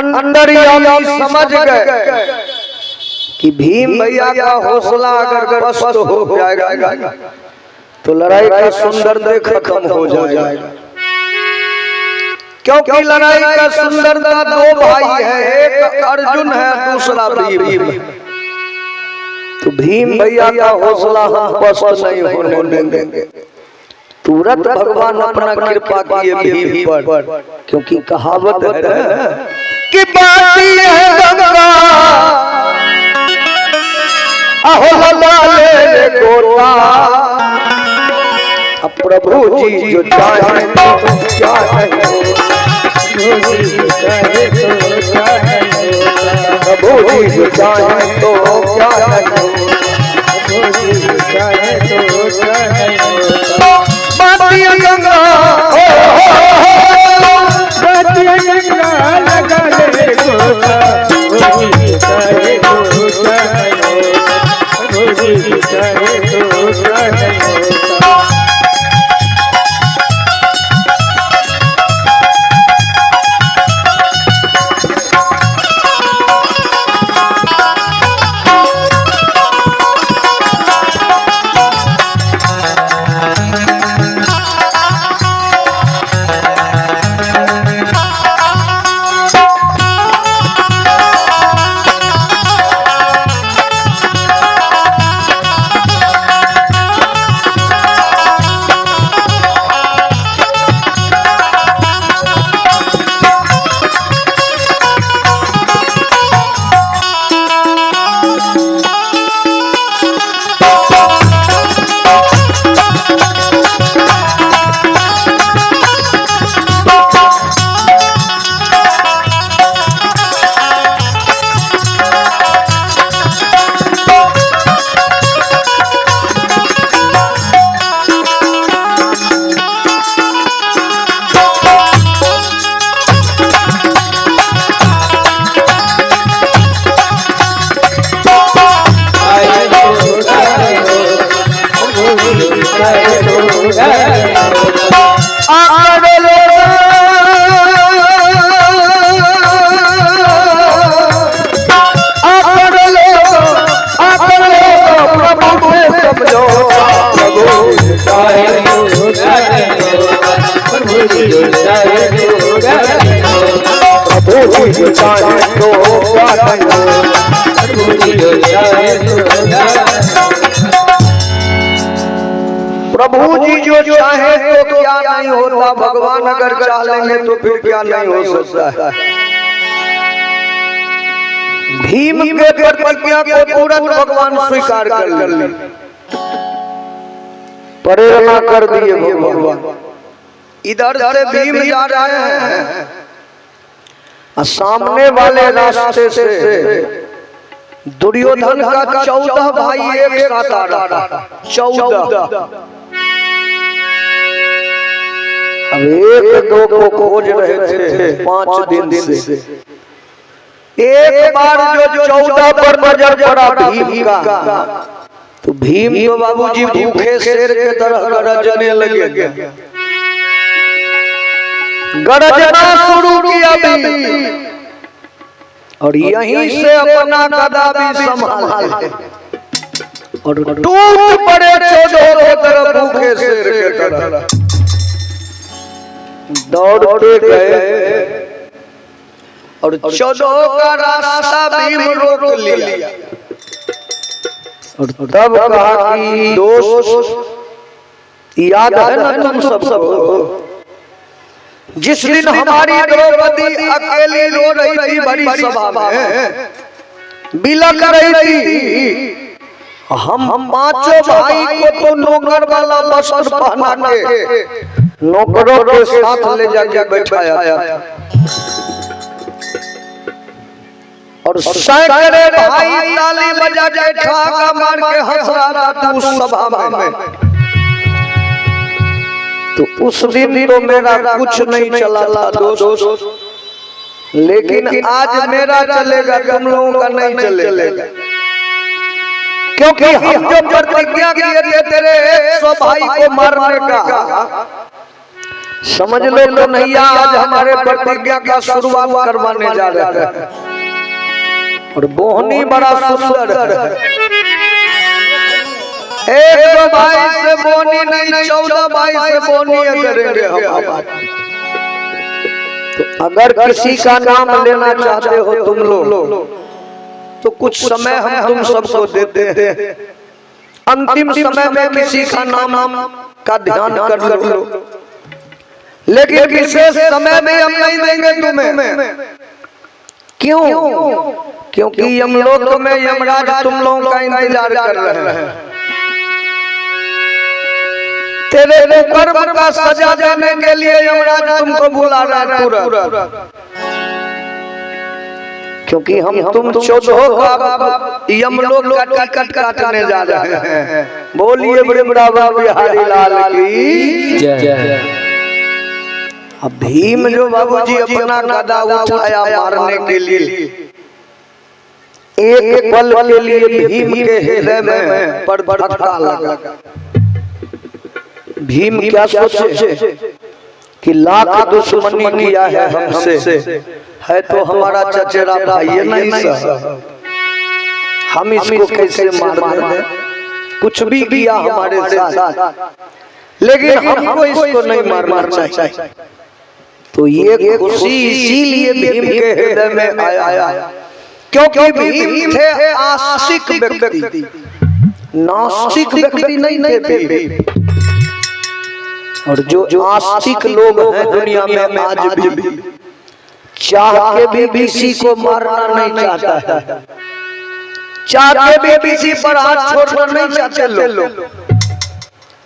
अंतर्यामी समझ गए कि भीम भैया का हौसला अगर पस्त हो जाएगा तो लड़ाई का सौंदर्य खत्म हो जाएगा। क्योंकि लड़ाई का सुंदरता दो भाई है, एक अर्जुन है दूसरा भीम। तो भीम भैया का हौसला हम पस्त नहीं होने देंगे। तुरंत भगवान अपना कृपा किए भीम पर, क्योंकि कहावत है कि बाती है गंगा अहो लाले गोरा। अब प्रभु जी जो चाहे तो क्या नहीं, प्रभु जी जो चाहे तो क्या नहीं, बाती गंगा लगा ले गोरा। प्रभु जी जो चाहे तो क्या नहीं होता, भगवान अगर चाह लेंगे तो फिर क्या नहीं हो सकता है। भीम के प्रतिज्ञा को तुरंत भगवान स्वीकार कर ली, प्रेरणा कर दिए भगवान। इधर से भीम जा रहे हैं, सामने वाले रास्ते से दुर्योधन का 14 भाई एक साथ आ रहा, 14। अब एक दो को खोज रहे थे 5 दिन से। एक बार जो 14 पर नजर पड़ा भीम का, तो भीम तो बाबूजी भूखे शेर के तरह गरजने लगे। गरजना शुरू किया भीम, और यहीं से अपना गदा भी संभाले और टूट पड़े 14 के तरफ भूखे शेर के तरह। दौड़ते गए और 14 का रास्ता भीम रोक लिया और तब कहा कि दोस्त याद है ना तुम सबको, जिस दिन हमारी द्रौपदी अकेली रो रही थी बड़ी सभा में, बिलख रही थी, हम पांचों भाई को तो नौकर वाला वस्त्र पहना के नौकरों के साथ ले जाके बैठाया और सैकड़े भाई ताली बजा के ठाका मार के हंस रहा था उस सभा में। तो उस दिन तो मेरा कुछ नहीं चला था दोस्त, लेकिन आज मेरा चलेगा, तुम लोगों का नहीं चलेगा, क्योंकि हम जो प्रतिज्ञा किए थे तेरे 100 भाई को मारने का, समझ लो कन्हैया आज हमारे प्रतिज्ञा का शुरुआत करवाने जा रहे हैं। और बोहनी बड़ा सुंदर है, एक दो भाई से बोनी नहीं 14 भाई से बोनी करेंगे हम। तो अगर किसी का नाम लेना चाहते हो तुम लोग तो कुछ समय हम तुम सबको देते हैं। अंतिम समय में किसी का नाम का ध्यान कर लो, लेकिन विशेष समय में हम नहीं देंगे तुम्हें। क्यों? क्योंकि यमलोक में यमराज तुम लोगों का इंतजार कर रहे हैं। तेरे कर्म का सजा देने के लिए यमराज तुमको बुला रहा है तुरंत। क्योंकि हम तुम 14 का यमलोक का टिकट काटने जा रहे हैं। बोलिए बड़े बड़ा बिहारी लाल की जय। अब भीम जो बाबूजी अपना गदा उठाया मारने के लिए, एक पल के लिए भीम के हृदय में धक्का लगा। भीम क्या सोचे कि लाख दुश्मनी किया है हमसे, है तो हमारा चचेरा भाई नहीं सर, हम इसको कैसे मार दें? कुछ भी किया हमारे साथ, लेकिन हमको इसको नहीं मारना चाहिए। तो ये खुशी इसीलिए भीम के हृदय में आया क्योंकि भीम थे आस्तिक व्यक्ति, नास्तिक व्यक्ति नहीं थे। और जो आस्तिक लोग हैं दुनिया में आज भी चाह के भी किसी को मारना नहीं चाहता है, चाह के भी किसी पर हाथ छोड़ना नहीं चाहते लोग।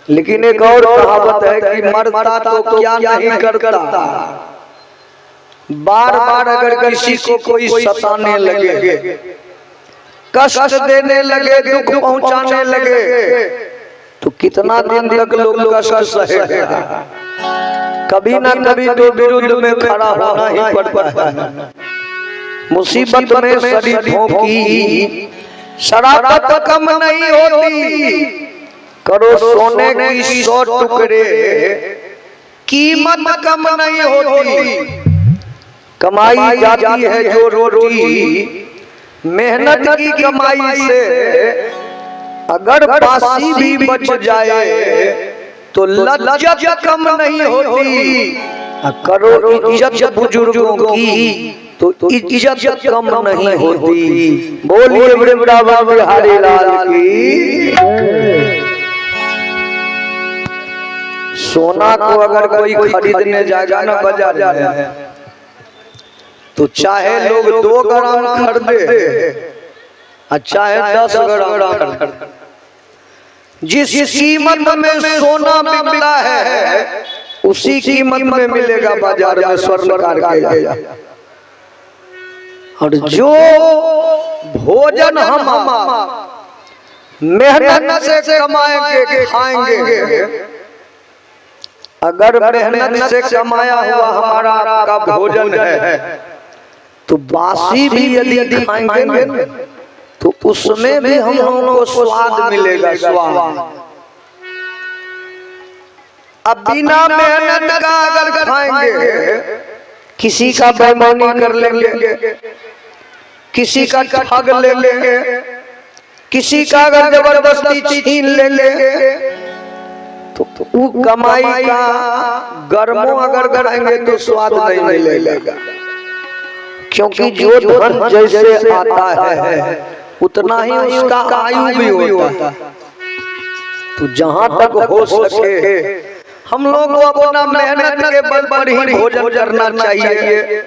लेकिन एक और कहावत है कि मरता तो क्या नहीं करता। बार बार अगर किसी को कोई सताने लगे, कष्ट देने लगे, दुख पहुंचाने लगे, तो कितना दिन तक लोग कष्ट सहेगा? कभी ना कभी तो विरुद्ध में खड़ा होना ही पड़ता है। मुसीबत में शरीफों की शराफत कम नहीं होती। करो सोने की 100 टुकड़े, कीमत कम नहीं होती। कमाई जाती है जो रोटी मेहनत की कमाई से, अगर बासी भी बच जाए तो लज्जत कम नहीं होती। करो इज्जत बुजुर्गों की तो इज्जत कम नहीं होती। बोलिए बड़े बड़ा बिहारी लाल की। सोना को अगर कोई खरीदने जाएगा ना बाजार में, तो चाहे लोग 2 ग्राम खरीदे चाहे 10 ग्राम, जिस कीमत में सोना बिकता है उसी कीमत में मिलेगा बाजार में स्वर्णकार के। और जो भोजन हम मेहनत से कमाएंगे खाएंगे, अगर मेहनत से कमाया हुआ हमारा आपका भोजन है तो बासी भी यदि खाएंगे तो उसमें भी हम लोगों को स्वाद मिलेगा। स्वाद अब बिना मेहनत का अगर खाएंगे, किसी का बेईमानी कर लेंगे, किसी का ठग लेंगे, किसी का अगर जबरदस्ती छीन लेंगे, तो कमाई का गर्मों अगर कराएंगे तो स्वाद नहीं मिलेगा। क्योंकि जो धन जैसे आता है उतना ही उसका आयु भी होता है। तो जहां तक हो सके हम लोग को अपना मेहनत के बल पर ही भोजन करना चाहिए।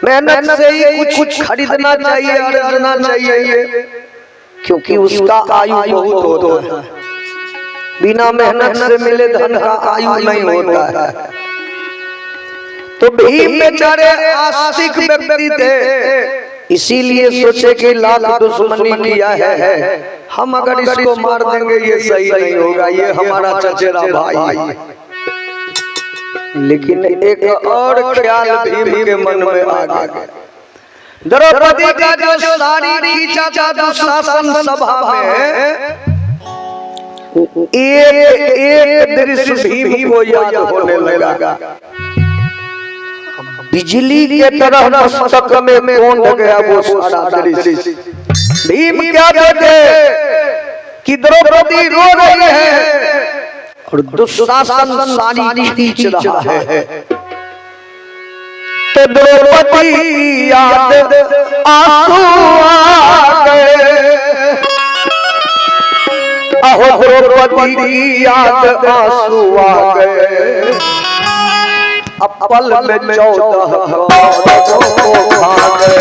मेहनत से ही कुछ खरीदना चाहिए, अर्जना चाहिए, क्योंकि उसका आयु बहुत होता है। बिना मेहनत से मिले धन का आयु नहीं होता है। तो भीम बेचारे आस्तिक व्यक्ति थे, इसीलिए सोचे कि लाख दुश्मनी किया है, हम अगर इसको मार देंगे ये सही नहीं होगा, ये हमारा चचेरा भाई। लेकिन एक और ख्याल भीम के मन में आ गया। द्रौपदी का जो साड़ी खींचा था दुशासन सभा में, एक एक दृश्य भीम को याद होने लगा। बिजली के तरह मस्तक में कौंध गया वो सारा दृश्य। भीम क्या देखे कि द्रौपदी रो रही है और दुशासन साड़ी खींच रहा है। तो द्रौपदी याद आंसू आ गए, अहो द्रौपदी याद आंसू आ गए। अब पल में 14 को खा गए।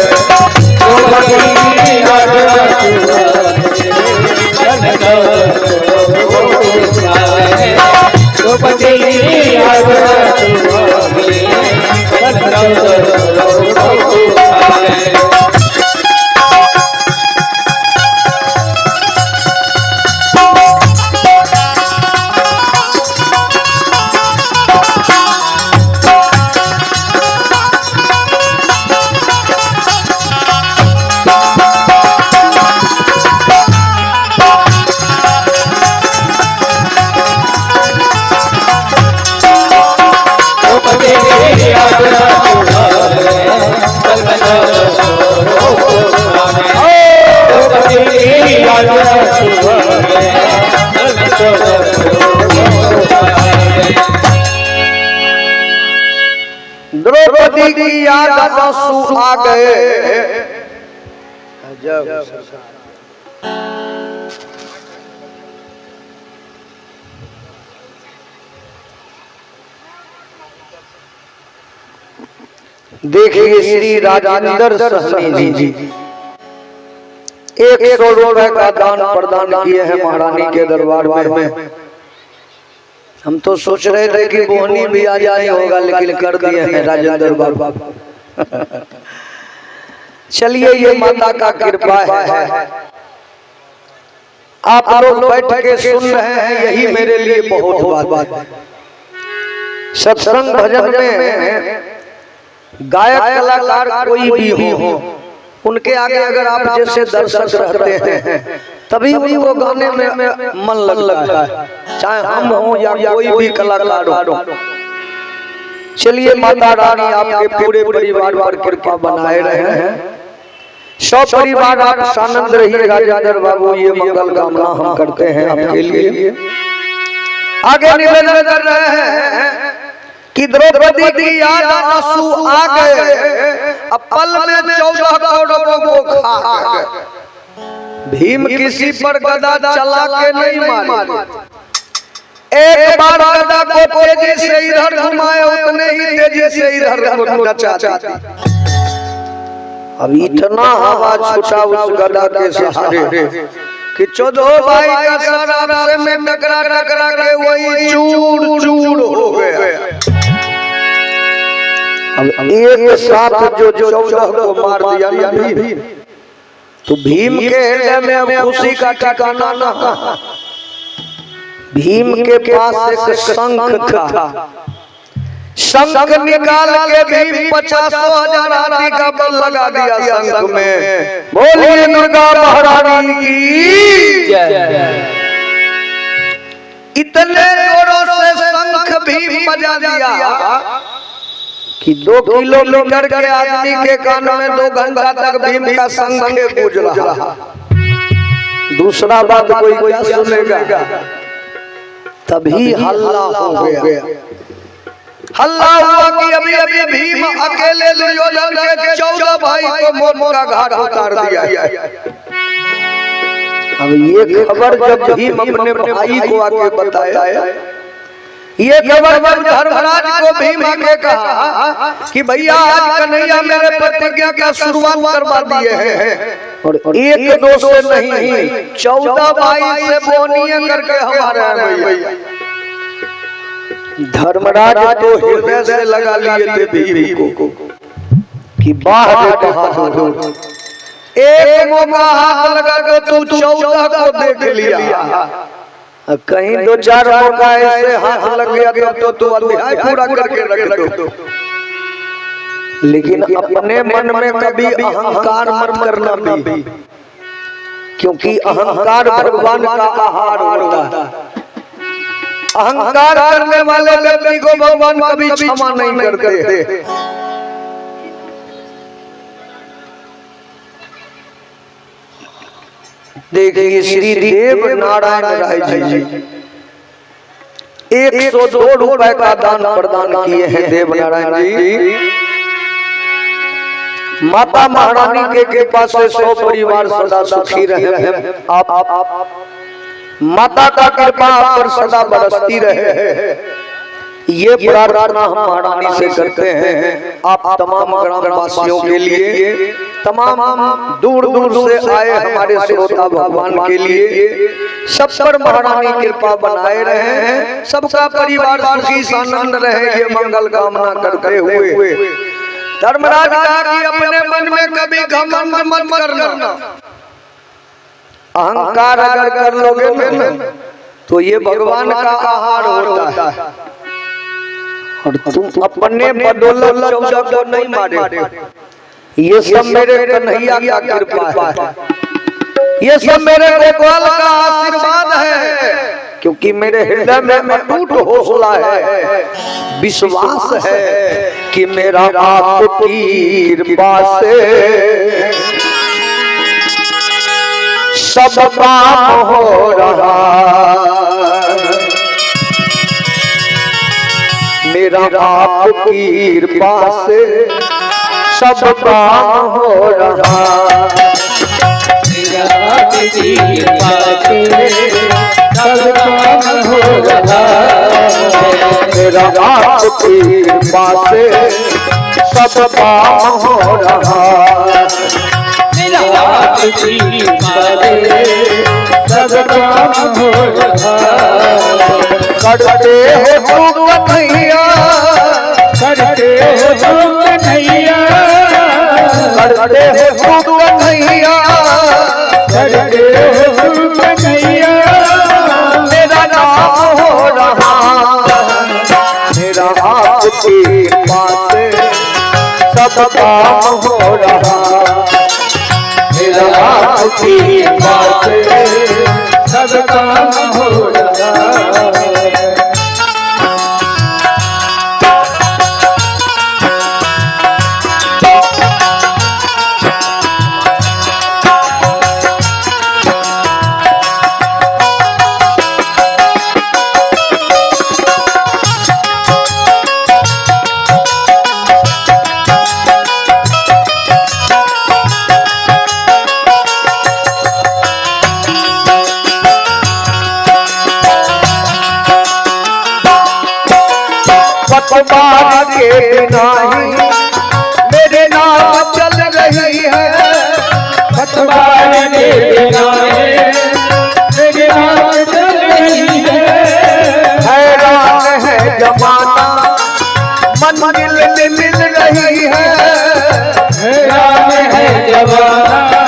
द्रौपदी की याद आंसू आ गए। देखिए श्री राजेंद्र सहनी जी 100 रुपए का दान प्रदान किए हैं महारानी के दरबार में। हम तो सोच रहे थे कि बोहनी भी आ जाए होगा, लेकिन कर दिए हैं राजेंद्र बाबा। चलिए ये माता का कृपा है। आप लोग बैठ के सुन रहे हैं, यही मेरे लिए बहुत बात। सत्संग भजन में गायक कलाकार कोई भी हो, उनके आगे अगर आप जैसे दर्शक रहते हैं तभी भी वो गाने में मन लगता है, चाहे हम हो या कोई भी कलाकार हो। चलिए माता रानी आपके पूरे परिवार पर कृपा बनाए रहे हैं। सब परिवार आप आनंद रहिए। राजेंद्र बाबू ये मंगल कामना हम करते हैं आपके लिए। आगे निवेदन कर रहे हैं कि द्रौपदी की याद आंसू आ गए, अब पल में 14 कौरवों को खा गए। भीम किसी पर गदा चला के नहीं मारे, एक बार गदा को तेजी से इधर घुमाए, उतने ही तेजी से इधर नचा दी। अब इतना हवा छूटा उस गदा के सहारे कि 14 भाई का सर आपसे में टकरा के वही चूर चूर हो गया। अब एक साथ जो 14 को मार दिया ना भीम, तो भीम के हृदय में अब खुशी का ठिकाना ना। भीम के पास एक शंख था, शंख निकाल के भीम 50,000 हाथी का बल लगा दिया शंख में। बोलिए दुर्गा महारानी की जय। इतने जोरों से शंख भीम बजा दिया कि 2 किलोमीटर के आदमी के कान में 2 घंटा तक भीम का शंख गूंज रहा। दूसरा बात कोई क्या सुनेगा। तभी हल्ला हो गया। हल्ला हुआ कि अभी अभी भीम अकेले दुर्योधन के 14 भाई को मौत का घाट उतार दिया। अब ये खबर जब भीम अपने भाई को आके बताया, ये खबर धर्मराज को भीम आके कहा कि भैया आज कन्हैया मेरे प्रतिज्ञा का शुरुआत करवा दिए हैं, और 1-2 से नहीं 14 भाई से बोनियां करके हमारे भैया। धर्मराज तो हृदय से लगा लिए थे भीम को कि बाहर एक मौका हाथ लगा के तू 14 को देख लिया, कहीं 2-4 मौका ऐसे हाथ लग गया तो तू अध्याय पूरा करके रख दो। लेकिन अपने मन में कभी अहंकार मत करना भी। क्योंकि अहंकार भगवान का आहार होता है। अहंकार करने वाले व्यक्ति को भगवान कभी क्षमा नहीं करते। देखिए श्री देव नारायण राय जी 102 रुपए का दान प्रदान किए हैं देव नारायण जी। माता महारानी के कृपा से 100 परिवार सदा सुखी रहे। आप माता का कृपा पर सदा बरसती रहे, ये प्रार्थना हम महारानी से करते हैं। आप तमाम ग्रामवासियों के लिए, तमाम दूर दूर से आए हमारे श्रोता भगवान के लिए सब पर महारानी कृपा बनाए रहे, सबका परिवार सुखी सानंद रहे, ये मंगल कामना करते हुए धर्मराज कहा कि अपने मन में कभी घमंड मत करना। अहंकार अगर कर लोगे ना तो ये भगवान का आहार होता है और तुम अपने बदौलत चौदह को नहीं मारे। ये सब मेरे कन्हैया का कृपा है, ये सब मेरे गोपाल का आशीर्वाद है, क्योंकि मेरे हृदय में अटूट हौसला है, विश्वास है कि मेरा आपकी कृपा से सब काम हो रहा, मेरा आपकी कृपा से सब काम हो रहा, मेरा आपकी कृपा से सब काम हो रहा, मेरा आपकी कृपा से सब काम हो रहा, मेरा आपकी कृपा से सब काम हो रहा। करते हो तुम कन्हैया, करते हो तुम कन्हैया, करते हो तुम कन्हैया, करते हो तुम कन्हैया, मेरा नाम हो रहा, मेरा आपकी कृपा से सब काम हो रहा, मेरा आपकी कृपा से सब काम हो रहा। पतवार के बिना ही मेरे नाम चल रही है, पतवार के बिना मेरे नाम चल रही है, हैरान है जमाना मंजिल मिल रही है, हैरान है जमाना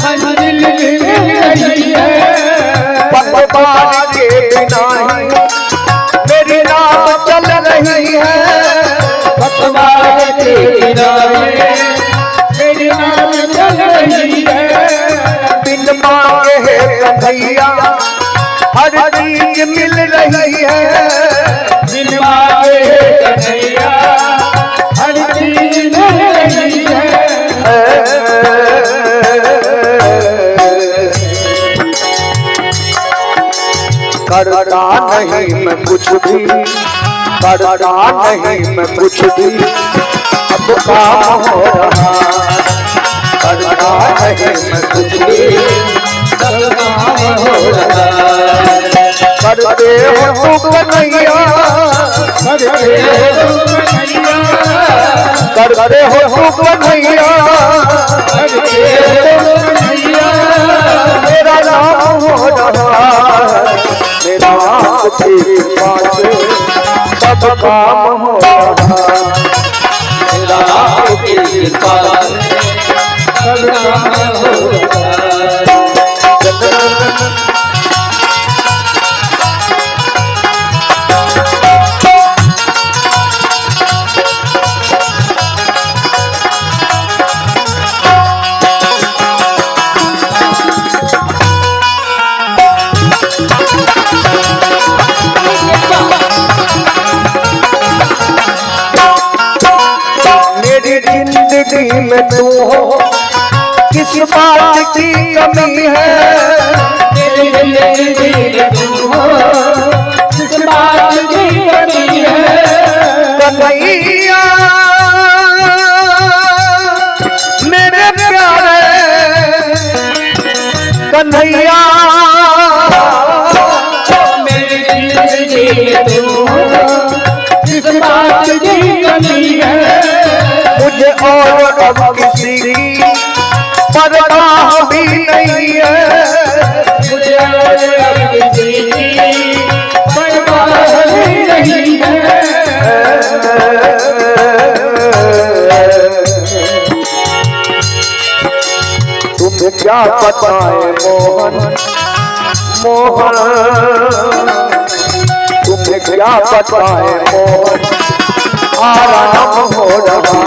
मंजिल मिल रही है, पतवार के बिना ही मेरी नाम चल रही है, पतवार के किनारे मेरी नाम चल रही है, बिन मांगे है कन्हैया हर चीज मिल रही है, बिन मांगे है कन्हैया हर चीज मिल रही है। करता नहीं मैं कुछ भी, करता नहीं मैं कुछ भी, अब काम हो रहा, करता नहीं मैं कुछ भी, अब काम हो रहा, करते हो तुम कन्हैया, करते हो तुम कन्हैया, करते हो तुम कन्हैया, करते हो तुम कन्हैया, मेरा नाम हो रहा, मेरा आपकी कृपा से सब काम हो रहा, मेरा आपकी कृपा से सब काम हो रहा। जिंदगी में तू हो, किस बात की कमी है? मेरी जिंदगी में तू हो, किस बात की कमी है? कन्हैया मेरे प्यारे कन्हैया, मेरी जिंदगी में तू हो, किस बात की कमी है? मुझे और अब किसी की परवाह भी नहीं है, मुझे अब किसी की परवाह भी नहीं है। तुम्हें क्या बताए मोहन मोहन, तुम्हें क्या बताए मोहन, आराम हो रहा।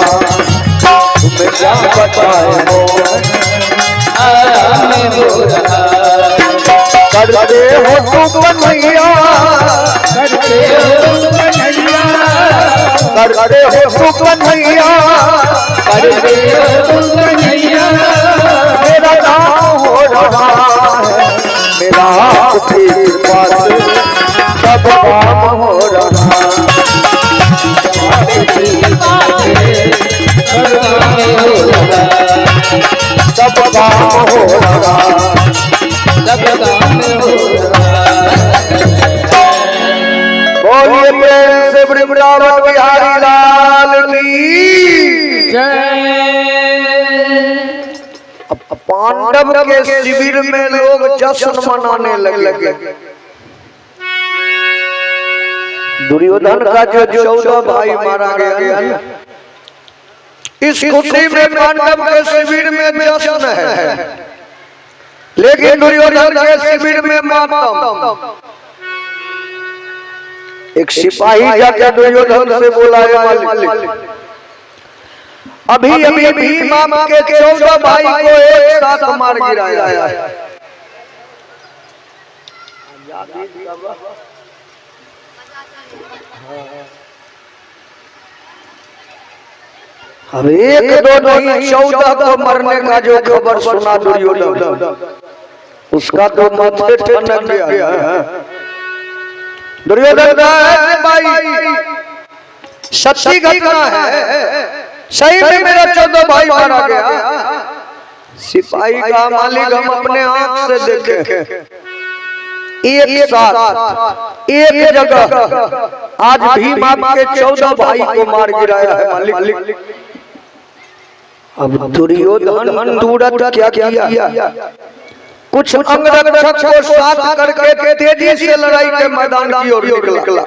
तुम्हें क्या बताए मोहन, आराम हो रहा। करते हो तुम कन्हैया, करते हो कन्हैया, करते हो तुम कन्हैया, करते हो कन्हैया। मेरा नाम हो रहा है, मेरा आपकी कृपा से सब काम हो रहा। सब काम हो रहा, बोलिए प्रेम से वृंदावन बिहारी लाल की जय। पांडव के शिविर में लोग जश्न मनाने लगे। दुर्योधन का जो 14 भाई मारा गया ना, इस खुशी में पांडव के शिविर में जश्न है, लेकिन दुर्योधन के शिविर में मातम। एक सिपाही जाकर दुर्योधन से बोला, मालिक अभी अभी भीम आपके 14 भाई को एक साथ मार गिराया है। अब एक दो नहीं 14 को मरने का जो खबर सुना दुर्योधन, उसका तो माथे ठनक गया। दुर्योधन भाई सच्ची घटना है, सही में मेरा 14 भाई मारा गया। सिपाही का मालिक हम अपने आंख से देखे, एक साथ एक जगह आज भीम आपके 14 भाई को मार गिराया है मालिक। अब दुर्योधन तुरंत क्या किया, कुछ अंगरक्षक को साथ करके तेजी से लड़ाई के मैदान की ओर निकला।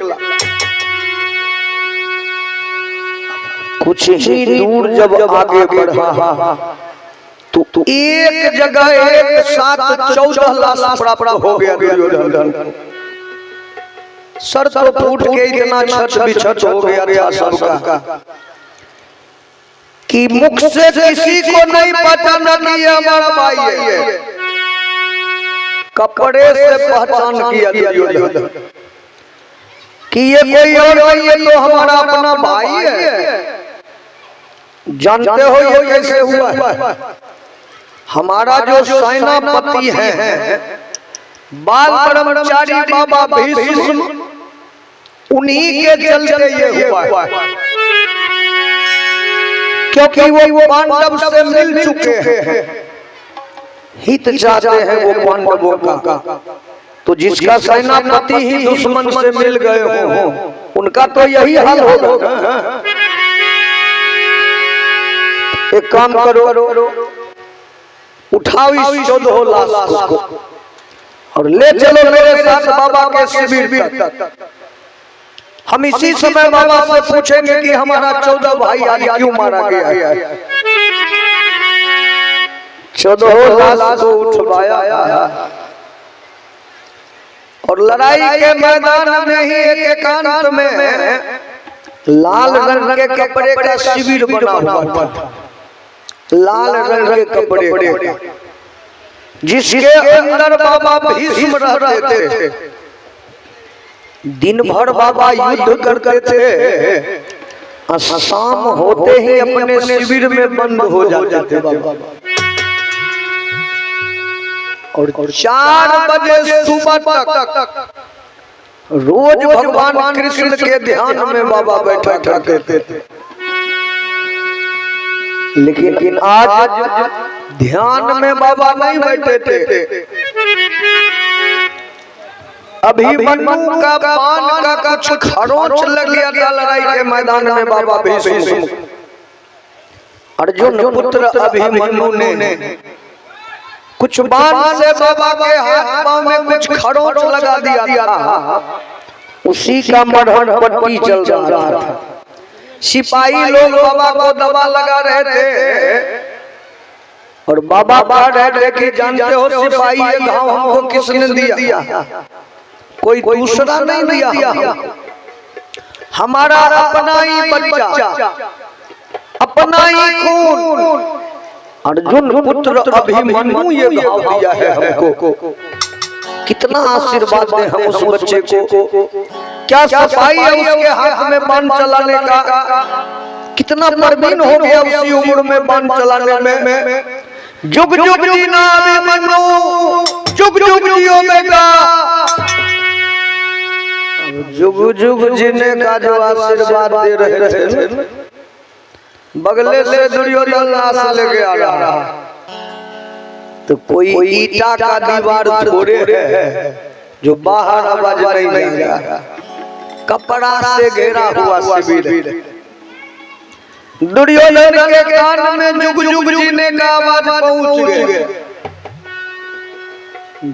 कुछ ही दूर जब आगे बढ़ा तो एक जगह एक साथ 14 लाश प्राप्त हो गया दुर्योधन। सर तो फूट के इतना छत बिछत हो गया सबका कि मुख से किसी को नहीं पहचाना कि ये हमारा भाई है, कपड़े से पहचान किया दुर्योधन कि ये कोई और नहीं, ये तो हमारा अपना भाई है। जानते हो ये कैसे हुआ? हमारा जो सेनापति है बाल ब्रह्मचारी बाबा भीष्म, उन्हीं के चलते ये हुआ, क्योंकि वो पांडव से मिल चुके हैं, हित चाहते हैं वो पांडवों का। तो जिसका सेनापति ही दुश्मन से मिल गए हो, उनका तो यही हाल होगा। एक काम करो, उठाओ इस 14 लाश को और ले चलो मेरे साथ बाबा के शिविर तक। हम इसी समय बाबा से पूछेंगे कि हमारा 14 भाई आज क्यों मारा गया है। 14 लाश को उठवाया और लड़ाई के मैदान में ही एक एकांत में लाल रंग के कपड़े का शिविर बना हुआ था। लाल रंग के कपड़े जिसके अंदर बाबा भीष्म रहते थे। दिन भर बाबा युद्ध करते थे, शाम होते ही अपने शिविर में बंद हो जाते थे बाबा। और 4 बजे सुबह तक रोज भगवान कृष्ण के ध्यान में बाबा बैठा करते थे। लेकिन आज ध्यान में बाबा नहीं बैठे थे। अभी मन्नू का पान का कुछ खरोंच लग गया था लड़ाई के मैदान में बाबा भीष्म। अर्जुन पुत्र अभिमन्यु ने कुछ बाण से बाबा के हाथ पांव में कुछ खरोंच लगा दिया था। उसी का मरहम पट्टी चल रहा था। सिपाही लोग बाबा को दवा लगा रहे थे और बाबा कह रहे थे कि जानते हो सिपाही ये घाव हमको किसने दिया? कोई दूसरा नहीं दिया, हमारा अपना ही बच्चा, अपना ही खून अर्जुन पुत्र अभिमन्यु ये घाव दिया है हमको। कितना आशीर्वाद दे हम उस बच्चे को। क्या सफाई है उसके हाथ में बाण चलाने का? कितना परवीन हो गया उसी उम्र में बाण चलाने में। जुग जुग जीना अभिमन्यु, जुग जुग जियो बेटा। जुग जुग जीने का जो आशीर्वाद दे रहे थे, बगले से दुर्योधन लाश लेके आ रहा। तो कोई ईटा का दीवार थोड़े है जो बाहर आवाज नहीं जाएगा। कपड़ा से घेरा हुआ शिविर। दुर्योधन के कान में जुग जुग जीने का आवाज पहुंच गया।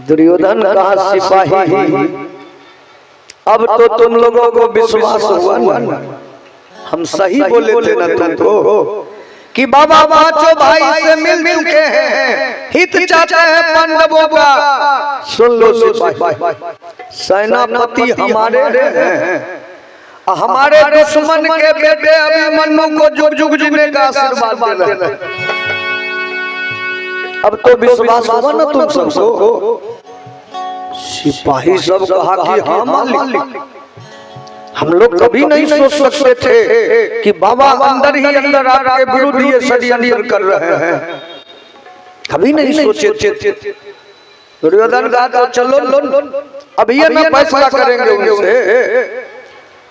दुर्योधन का सिपाही, अब तो तुम लोगों को विश्वास हुआ ना, हम सही बोले थे ना तुमको कि बाबा पांचों भाई से मिल चुके हैं, हित चाहते हैं पांडवों का। सुन लो सिपाही, सेनापति हमारे हैं, हमारे दुश्मन के बेटे अभिमन्यु को जुग जुग जीने का आशीर्वाद देना। अब तो विश्वास हुआ ना तुम सबको। सिपाही सब कहा कि हाँ मालिक, हम लोग कभी नहीं सोच सकते थे कि बाबा अंदर ही अंदर आपके विरुद्ध ये षड्यंत्र कर रहे हैं। कभी नहीं सोचे थे। दुर्योधन कहा चलो अभी ये ना फैसला करेंगे उनसे।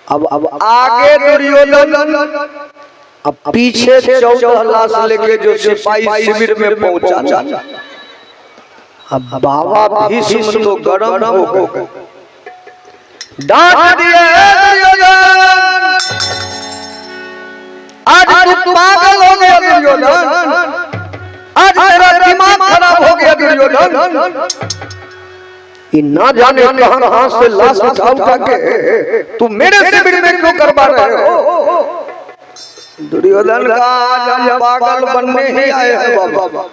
अब आगे दुर्योधन, अब पीछे 14 लाश लेके जो सिपाही शिविर में पहुंचा। अब बाबा भीष्म तो गरम हो गए, डांट दिए दुर्योधन, आज तू पागल हो गया दुर्योधन, आज तेरा दिमाग खराब हो गया दुर्योधन। ना जाने कहां से लाश उठा के तू मेरे शिविर में क्यों करवा रहे हो? दुर्योधन का आज हम पागल बनने ही आए हैं बाबा।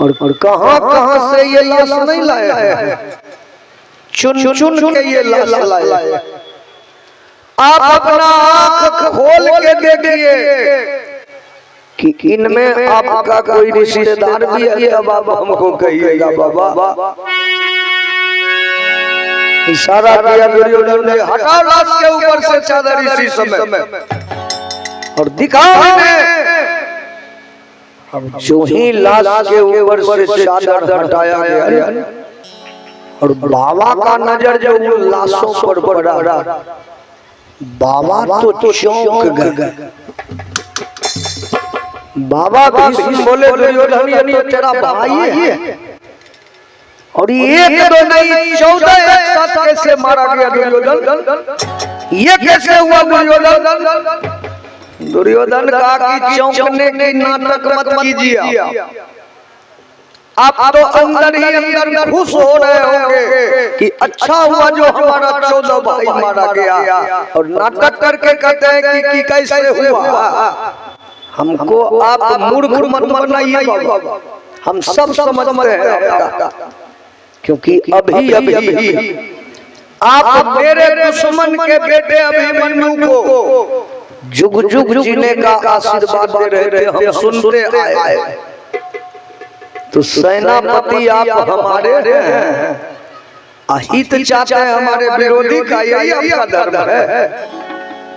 और कहां से ये लाश नहीं लाया है, चुन चुन के ये लाश लाया। आप अपना आंख खोल के देखिए कि इनमें आपका कोई रिश्तेदार भी है या बाबा हमको कहिएगा बाबा। इशारा किया दुर्योधन ने, हटाओ लाश के ऊपर से चादर इसी समय और दिखाओ इन्हें। अब जो ही लाश के ऊपर से चादर हटाया गया और बाबा का नजर जब उन लाशों पर पड़ा, बाबा तो चौंक गए। बाबा भीष्म बोले दुर्योधन ये तो तेरा भाई है और एक दो नहीं 14 एक साथ कैसे मारा गया दुर्योधन? ये कैसे हुआ दुर्योधन? दुर्योधन कहा कि चौंकने की नाटक मत कीजिए, आप तो अंदर ही अंदर खुश हो रहे होंगे कि अच्छा हुआ जो हमारा 14 भाई मारा गया, और नाटक करके कहते हैं कि कैसे हुआ। हमको आप मूर्ख मत बनाइए बाबा, हम सब समझते हैं, क्योंकि अभी आप मेरे दुश्मन के बेटे अभिमन्यु को जुग जुग जीने का आशीर्वाद दे रहे थे, हम सुनते आए। तो सेनापति आप हमारे हैं, अहित चाहते हैं हमारे विरोधी का, यही आपका धर्म है।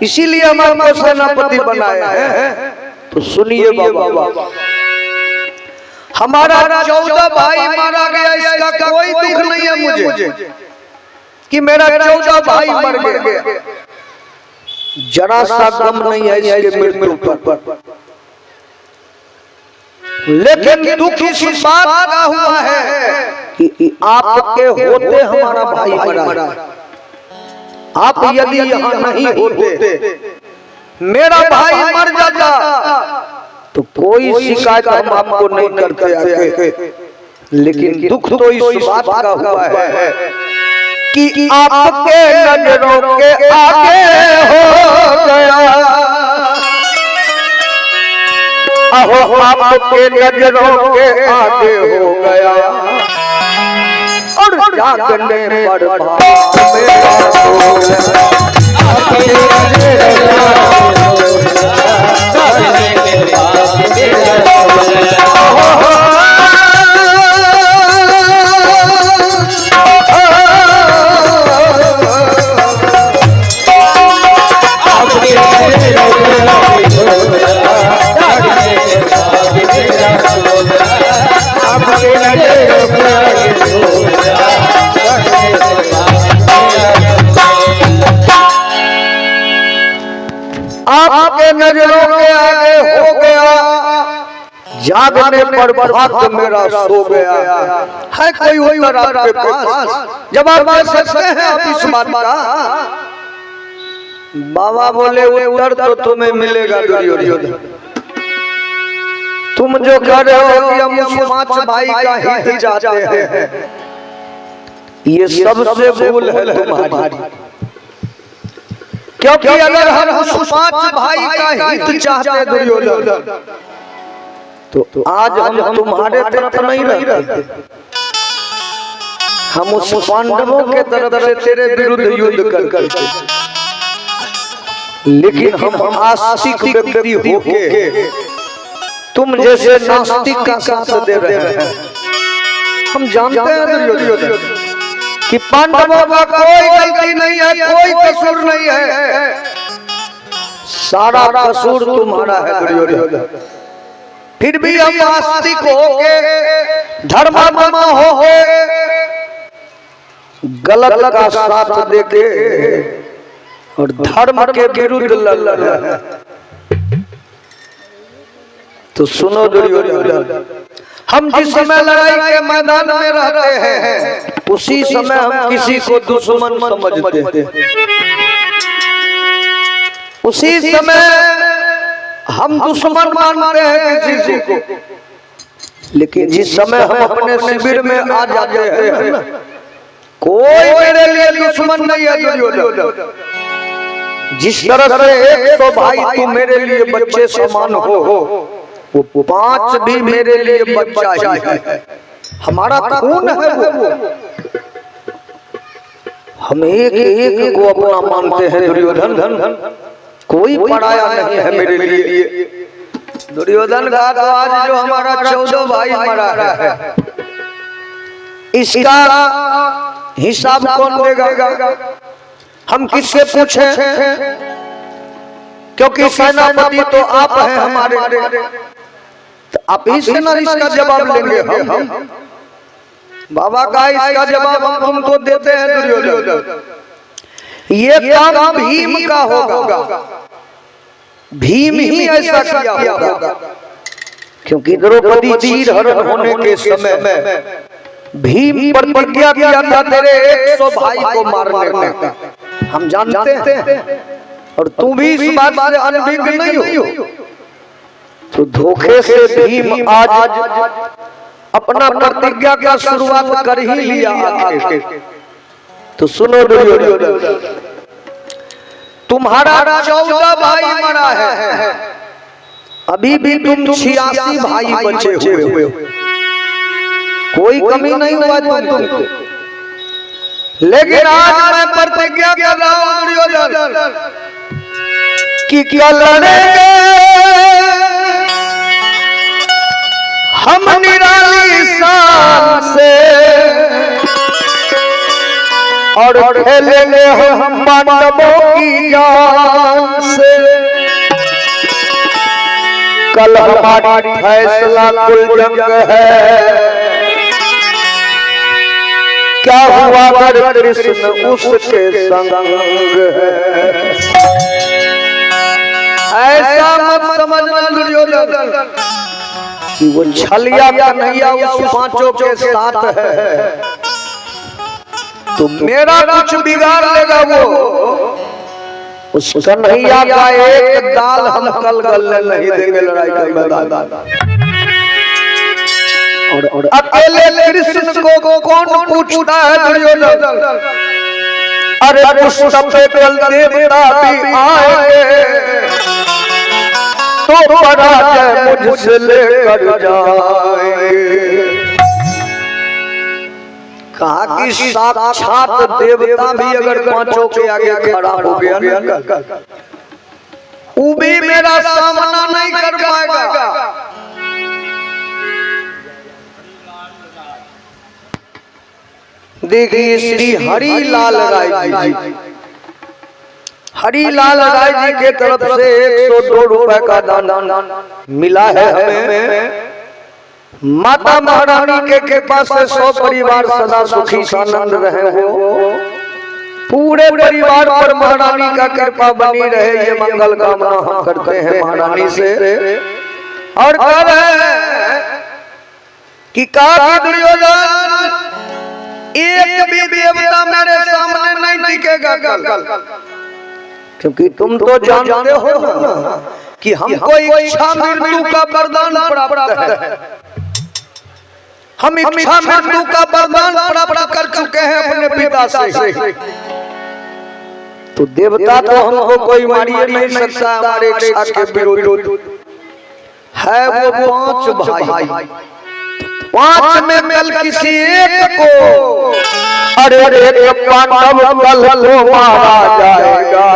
इसीलिए हमारे को सेनापति बनाया है। तो सुनिए बाबा, हमारा 14 भाई मारा गया, इसका कोई दुख नहीं है मुझे कि मेरा 14 भाई मर गए, जरा सा गम नहीं है इसके मृत्यु पर। लेकिन दुख इस बात का हुआ है कि आपके होते हमारा भाई मरा। आप यदि यहाँ नहीं होते, मेरा भाई मर जाता, तो कोई शिकायत हम आपको नहीं करते आगे। लेकिन दुख तो इस बात का हुआ है कि आपके नजरों के आगे हो गया, अहो आपके नजरों के आगे हो गया, और जागने पर भाग मेरा हो गया। आपके नजरों के आगे हो गया, जागने पर भाग मेरा हो गया। आपके नजरों के आगे हो गया, जागने पर भाग मेरा सो गया। है कोई उत्तर आपके पास? जवाब दे सकते हैं आप इस बात का? बाबा बोले उत्तर तो तुम्हें मिलेगा दुर्योधन। तुम जो कह रहे हो कि हम उस 5 भाई का हित चाहते हैं, ये सबसे भूल है तुम्हारी। क्योंकि अगर हम उस 5 भाई का हित चाहते दुर्योधन, तो आज हम तुम्हारे तरफ नहीं रहते, हम उस पांडवों के तरफ से तेरे विरुद्ध युद्ध करते। लेकिन हम आस्तिक व्यक्ति होके तुम जैसे नास्तिक का साथ दे रहे हैं। हम जानते हैं दुर्योधन कि पांडवों का कोई गलती नहीं है, कोई कसूर नहीं है, सारा कसूर तुम्हारा है दुर्योधन। फिर भी हम आस्तिक होके, धर्मात्मा होके गलत का साथ देके और धर्म के विरुद्ध लड़ रहे हैं। तो सुनो दुर्योधन, हम जिस समय लड़ाई के मैदान में रहते हैं, उसी समय हम किसी को दुश्मन समझते हैं, उसी समय हम दुश्मन मानते हैं किसी को। लेकिन जिस समय हम अपने शिविर में आ जाते हैं, कोई मेरे लिए दुश्मन नहीं है दुर्योधन। जिस तरह से 100 भाई तुम मेरे लिए बच्चे समान हो, वो 5 भी मेरे लिए बच्चा ही है, हमारा खून है वो। हम एक को अपना मानते हैं दुर्योधन, कोई पराया नहीं है मेरे लिए। दुर्योधन का तो आज जो हमारा 14 भाई मरा है, इसका हिसाब कौन देगा? हम किससे पूछें? क्योंकि सेनापति तो आप हैं हमारे, तो आप ही से ना इसका जवाब लेंगे हम। बाबा का इसका जवाब हम तुमको देते हैं दुर्योधन। ये काम भीम का होगा, भीम ही ऐसा किया होगा। क्योंकि द्रौपदी चीरहरण होने के समय में भीम प्रतिज्ञा किया था तेरे 100 भाई को मारने का। हम जानते हैं, और तू भी इस बात से अनभिज्ञ नहीं हो। तो धोखे से भीम आज अपना प्रतिज्ञा का शुरुआत कर ही लिया आगे। तो सुनो दुर्योधन, तुम्हारा 14 भाई मरा है, अभी भी तुम 86 भाई बचे हुए हो, कोई कमी नहीं हुआ तुमको। लेकिन आज मैं प्रतिज्ञा कर रहा हूं दुर्योधन कि क्या लड़ेंगे हम निराली शान से, और खेलेंगे हम पांडवों की जान से। कल हमारी फैसला कुल जंग है, क्या हुआ अगर कृष्ण उसके संग है। ऐसा मत समझना दुर्योधन कि वो छलिया कन्हैया उस पांचों के साथ है तो मेरा कुछ बिगाड़ लेगा वो। उस कन्हैया का एक दाल हम कल गलने नहीं देंगे लड़ाई के मैदान। और अकेले कृष्ण को कौन पूछता है दुर्योधन। अरे पुष्प पे कल देवता भी आएंगे तो पराजय मुझसे लेकर जाएंगे। कहा कि साक्षात देवता भी अगर पांचों के आगे खड़ा हो गया ना, वो भी मेरा सामना नहीं कर पाएगा। देखिए श्री हरिलाल राय जी, हरिलाल राय जी के तरफ से 102 रुपए का दान मिला है हमें। माता महारानी के कृपा से 100 परिवार सदा सुखी सानंद रहे हो। पूरे परिवार पर महारानी का कृपा बनी रहे, ये मंगल कामना हम करते हैं महारानी से। और कह रहे कि काफी दुर्योधन एक भी देवता मेरे सामने नहीं टिकेगा कल, क्योंकि तुम तो जानते हो ना कि हमको इच्छा मृत्यु का वरदान प्राप्त है। हम इच्छा मृत्यु का वरदान प्राप्त कर चुके हैं अपने पिता से। तो देवता तो हमको कोई मारिए नहीं सकता, हमारे इच्छा के विरोध है। वो 5 भाई, 5 में कल किसी एक को अरे एक पांडव कल को मारा जाएगा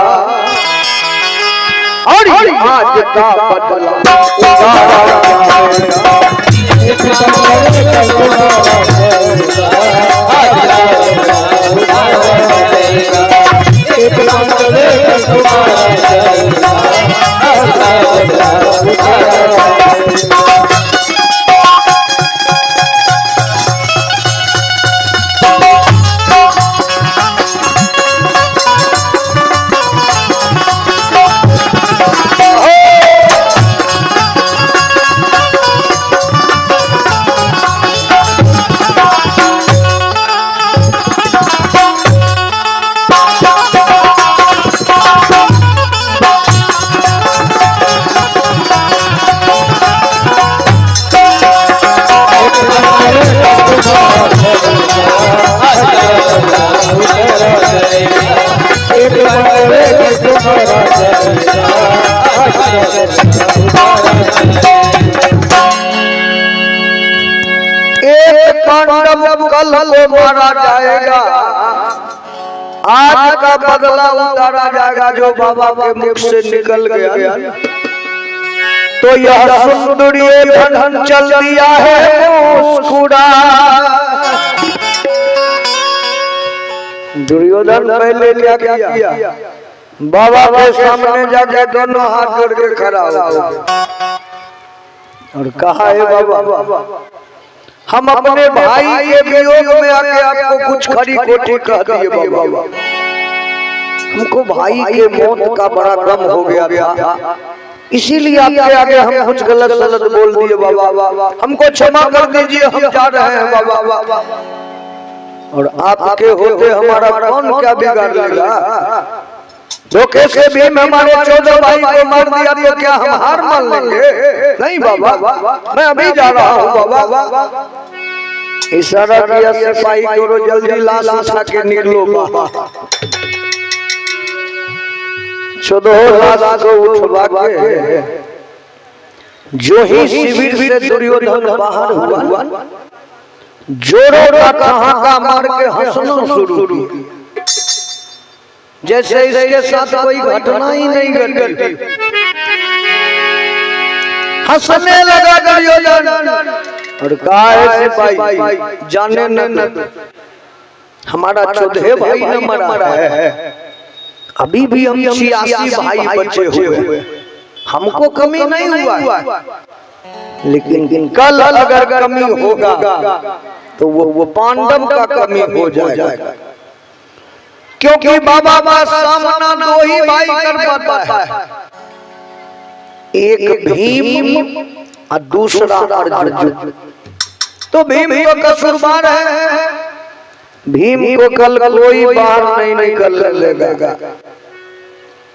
और आज का बदला उतारा जाएगा। एक पांडव कल को मारा जाएगा, आज का बदला उतारा जाएगा जो बाबा के मुख से निकल गया। तो यह सुंदरी चल दिया है मुस्कुरा। दुर्योधन पहले क्या किया, बाबा के सामने जाके दोनों हाथ जोड़ के खड़ा हो और कहा है बाबा हम अपने भाई के वियोग में आके आपको कुछ खरी खोटी कह दिए बाबा। हमको भाई के मौत का बड़ा गम हो गया था, इसीलिए आपके आगे हम कुछ गलत सलत बोल दिए बाबा। हमको क्षमा कर दीजिए, हम जा रहे हैं बाबा। और आपके होते हमारा कौन क्या बिगाड़ लेगा। धोखे से भी हमारे 14 भाई को मार दिया तो क्या हम हार मान लेंगे? नहीं बाबा, मैं अभी जा रहा हूँ बाबा। इशारा किया सिपाही को, जल्दी लाश उठा के निकलो बाबा। 14 लाश को उठवा के जो ही शिविर से दुर्योधन बाहर हुआ, जोरों का ठहाका मार के हंसना शुरू किया, जैसे इसके साथ कोई घटना ही नहीं घटी। हंसने लगा दुर्योधन और कहा सिपाही जाने न हमारा 14 भाई न मरा है, अभी भी हम 86 भाई बचे हुए, हमको कमी नहीं हुआ। लेकिन कल अगर कमी होगा तो वो पांडव का कमी हो जाएगा, क्योंकि बाबा का सामना 2 ही भाई कर पाता है, एक भीम और दूसरा अर्जुन। तो भीम तो कसूरवार है, भीम को कल कोई बाहर नहीं निकलेगा,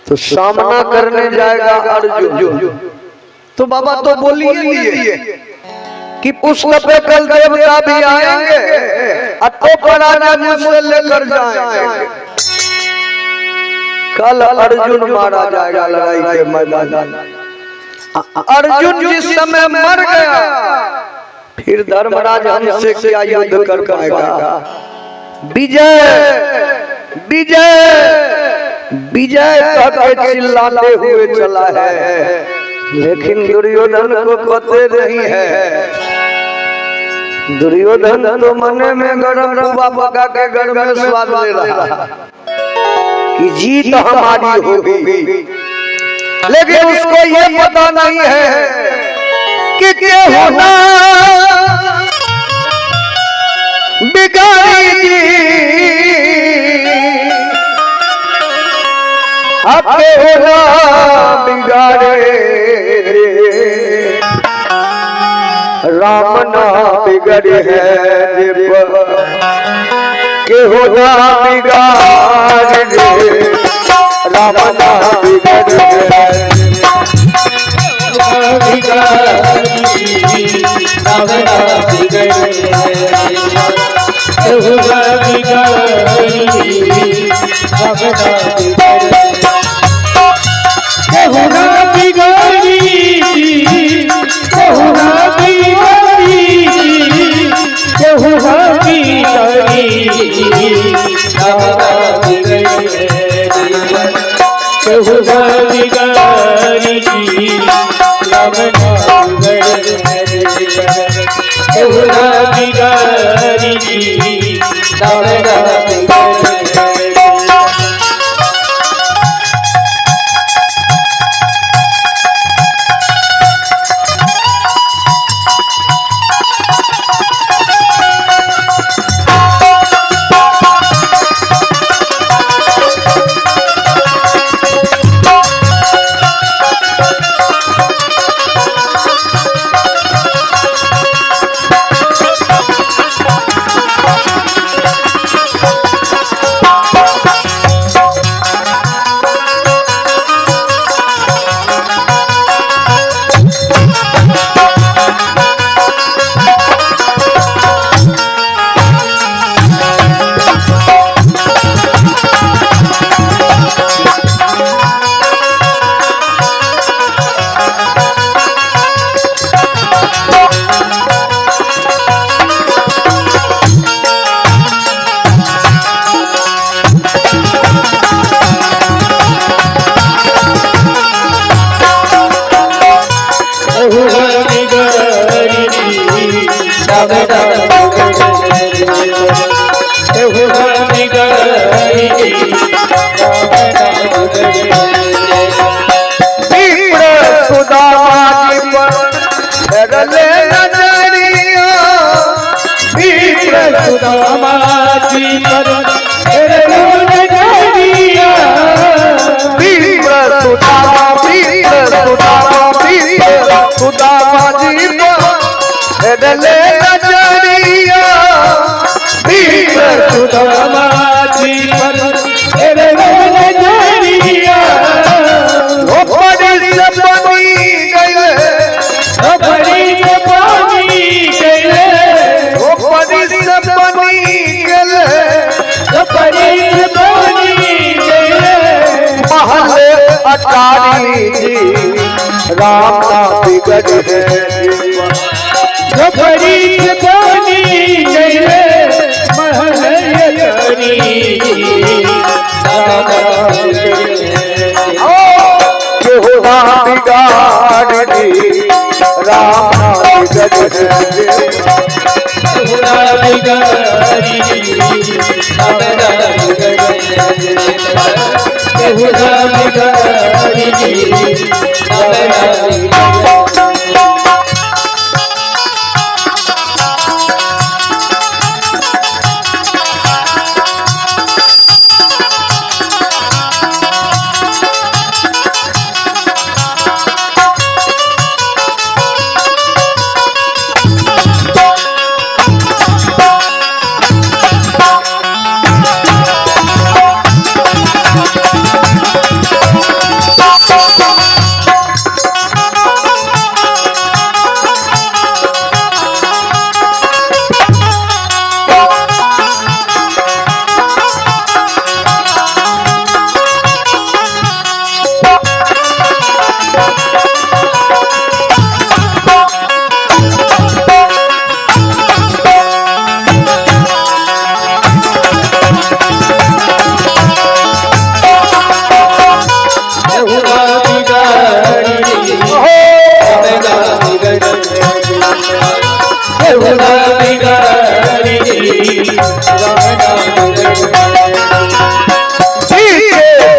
तो सामना करने जाएगा अर्जुन। तो बाबा तो बोलिए कि पुष्प पे कल देवता भी आएंगे, तो पराजय मुझसे लेकर जाएंगे। कल अर्जुन मारा जाएगा लड़ाई के मैदान। अर्जुन जिस समय मर गया, फिर धर्मराज हमसे क्या युद्ध कर पाएगा। विजय विजय विजय कहकर चिल्लाते हुए चला है, लेकिन दुर्योधन को पते नहीं है। दुर्योधन तो मन में गरम हुआ पका के घर में स्वाद ले रहा कि जीत हमारी होगी, लेकिन उसको ये पता नहीं है कि क्या होना बिगाड़ी आपके होना बिगाड़े, राम ना बिगड़े है के होना बिगाड़े, राम ना बिगड़े है। राम ना बिगड़े राम ना बिगड़े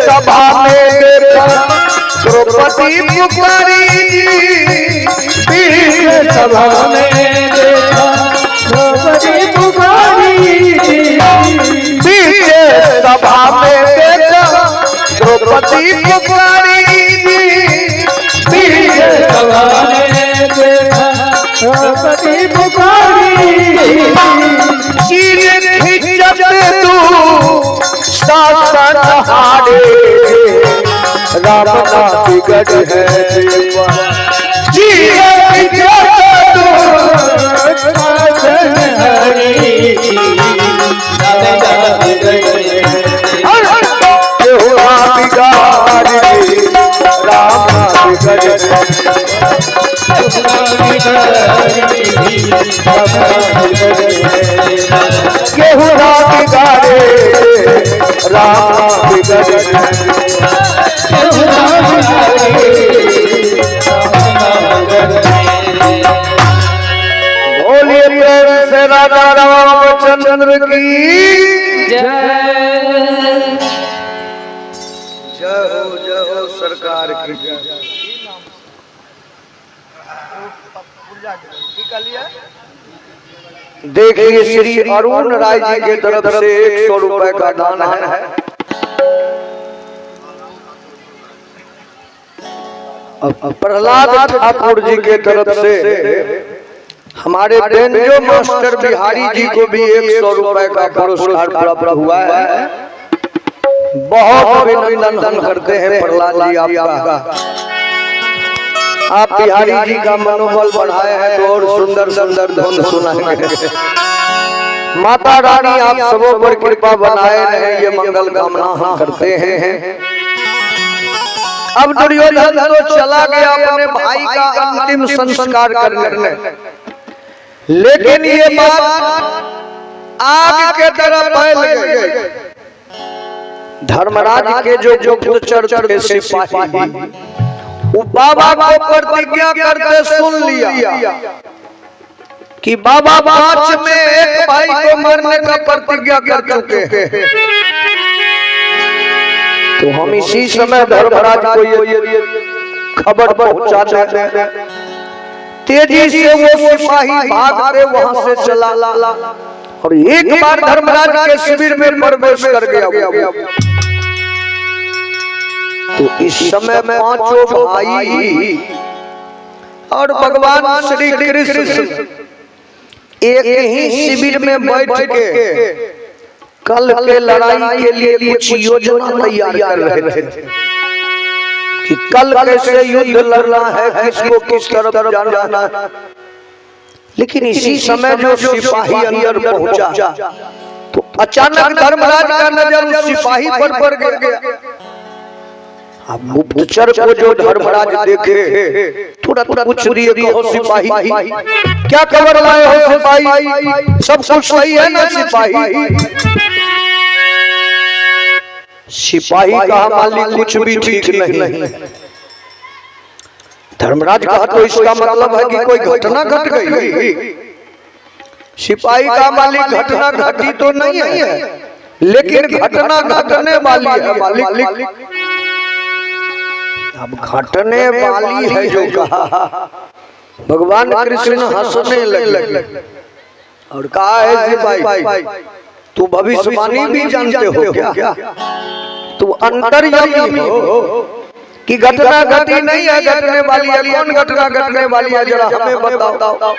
सभा में द्रौपदी पुकारी, सभा में द्रौपदी पुकारी, सभा में द्रौपदी पुकारी, सभा में द्रौपदी पुकारी, चीर खिंचत तू शासन हारे, राम ना बिगड़ है चीर खिंचत तू शासन हारे, राम ना बिगड़ केहू ना बिगाड़े, राम ना बिगड़े। बोलिए प्रेम से राजा रामचंद्र की जय हो सरकार की जय। देखिए श्री अरुण राय जी की तरफ से 100 रुपए का दान है। प्रहलाद ठाकुर जी के तरफ से हमारे बेंजो मास्टर बिहारी जी को भी 100 रुपए का पुरस्कार प्राप्त हुआ है। बहुत अभिनंदन करते हैं प्रहलाद जी आपका। आप बिहारी जी का मनोबल बढ़ाए हैं तो और सुंदर सुंदर धुन सुनाएंगे। माता रानी आप सबों पर कृपा बनाए रहे, ये मंगल कामना हम करते हैं। अब दुर्योधन तो चला गया अपने भाई का अंतिम संस्कार करने, लेकिन ये बात आग के तरह फैल गई। धर्मराज के जो गुप्तचर थे सिपाही, वो बाबा को प्रतिज्ञा करके सुन लिया कि बाबा 5 में एक भाई को मारने का प्रतिज्ञा कर चुके हैं। तो हम इसी समय धर्मराज को ये खबर पहुंचा देते हैं। तेजी से वो सिपाही भागते वहां से चला और एक बार धर्मराज के शिविर में प्रवेश कर गया। तो इस समय 5 भाई और भगवान श्री कृष्ण एक ही शिविर में बैठ के कल के लड़ाई के लिए कुछ योजना तैयार कर रहे थे कि कल कैसे युद्ध लड़ना है, किसको किस तरफ जाना है। लेकिन इसी समय जो सिपाही अंदर पहुंचा तो अचानक धर्मराज का नजर उस सिपाही पर पड़ गया। अब गुप्तचर को जो धर्मराज देखे तुरंत पूछ रही है, सिपाही क्या खबर लाए हो सिपाही, सब कुछ सही है ना सिपाही? सिपाही कहा मालिक कुछ भी ठीक नहीं। धर्मराज कहा तो इसका मतलब है कि कोई घटना घट गई। सिपाही का मालिक घटना घटी तो नहीं है, लेकिन घटना घटने वाली है मालिक। अब घटने वाली है जो कहा, भगवान कृष्ण हंसने लगे और कहा है सिपाही तू भविष्यवाणी भी जानते हो क्या? तू अंतर्यामी हो कि घटना घटी नहीं है, घटने वाली है। कौन घटना घटने वाली है जरा हमें बताओ।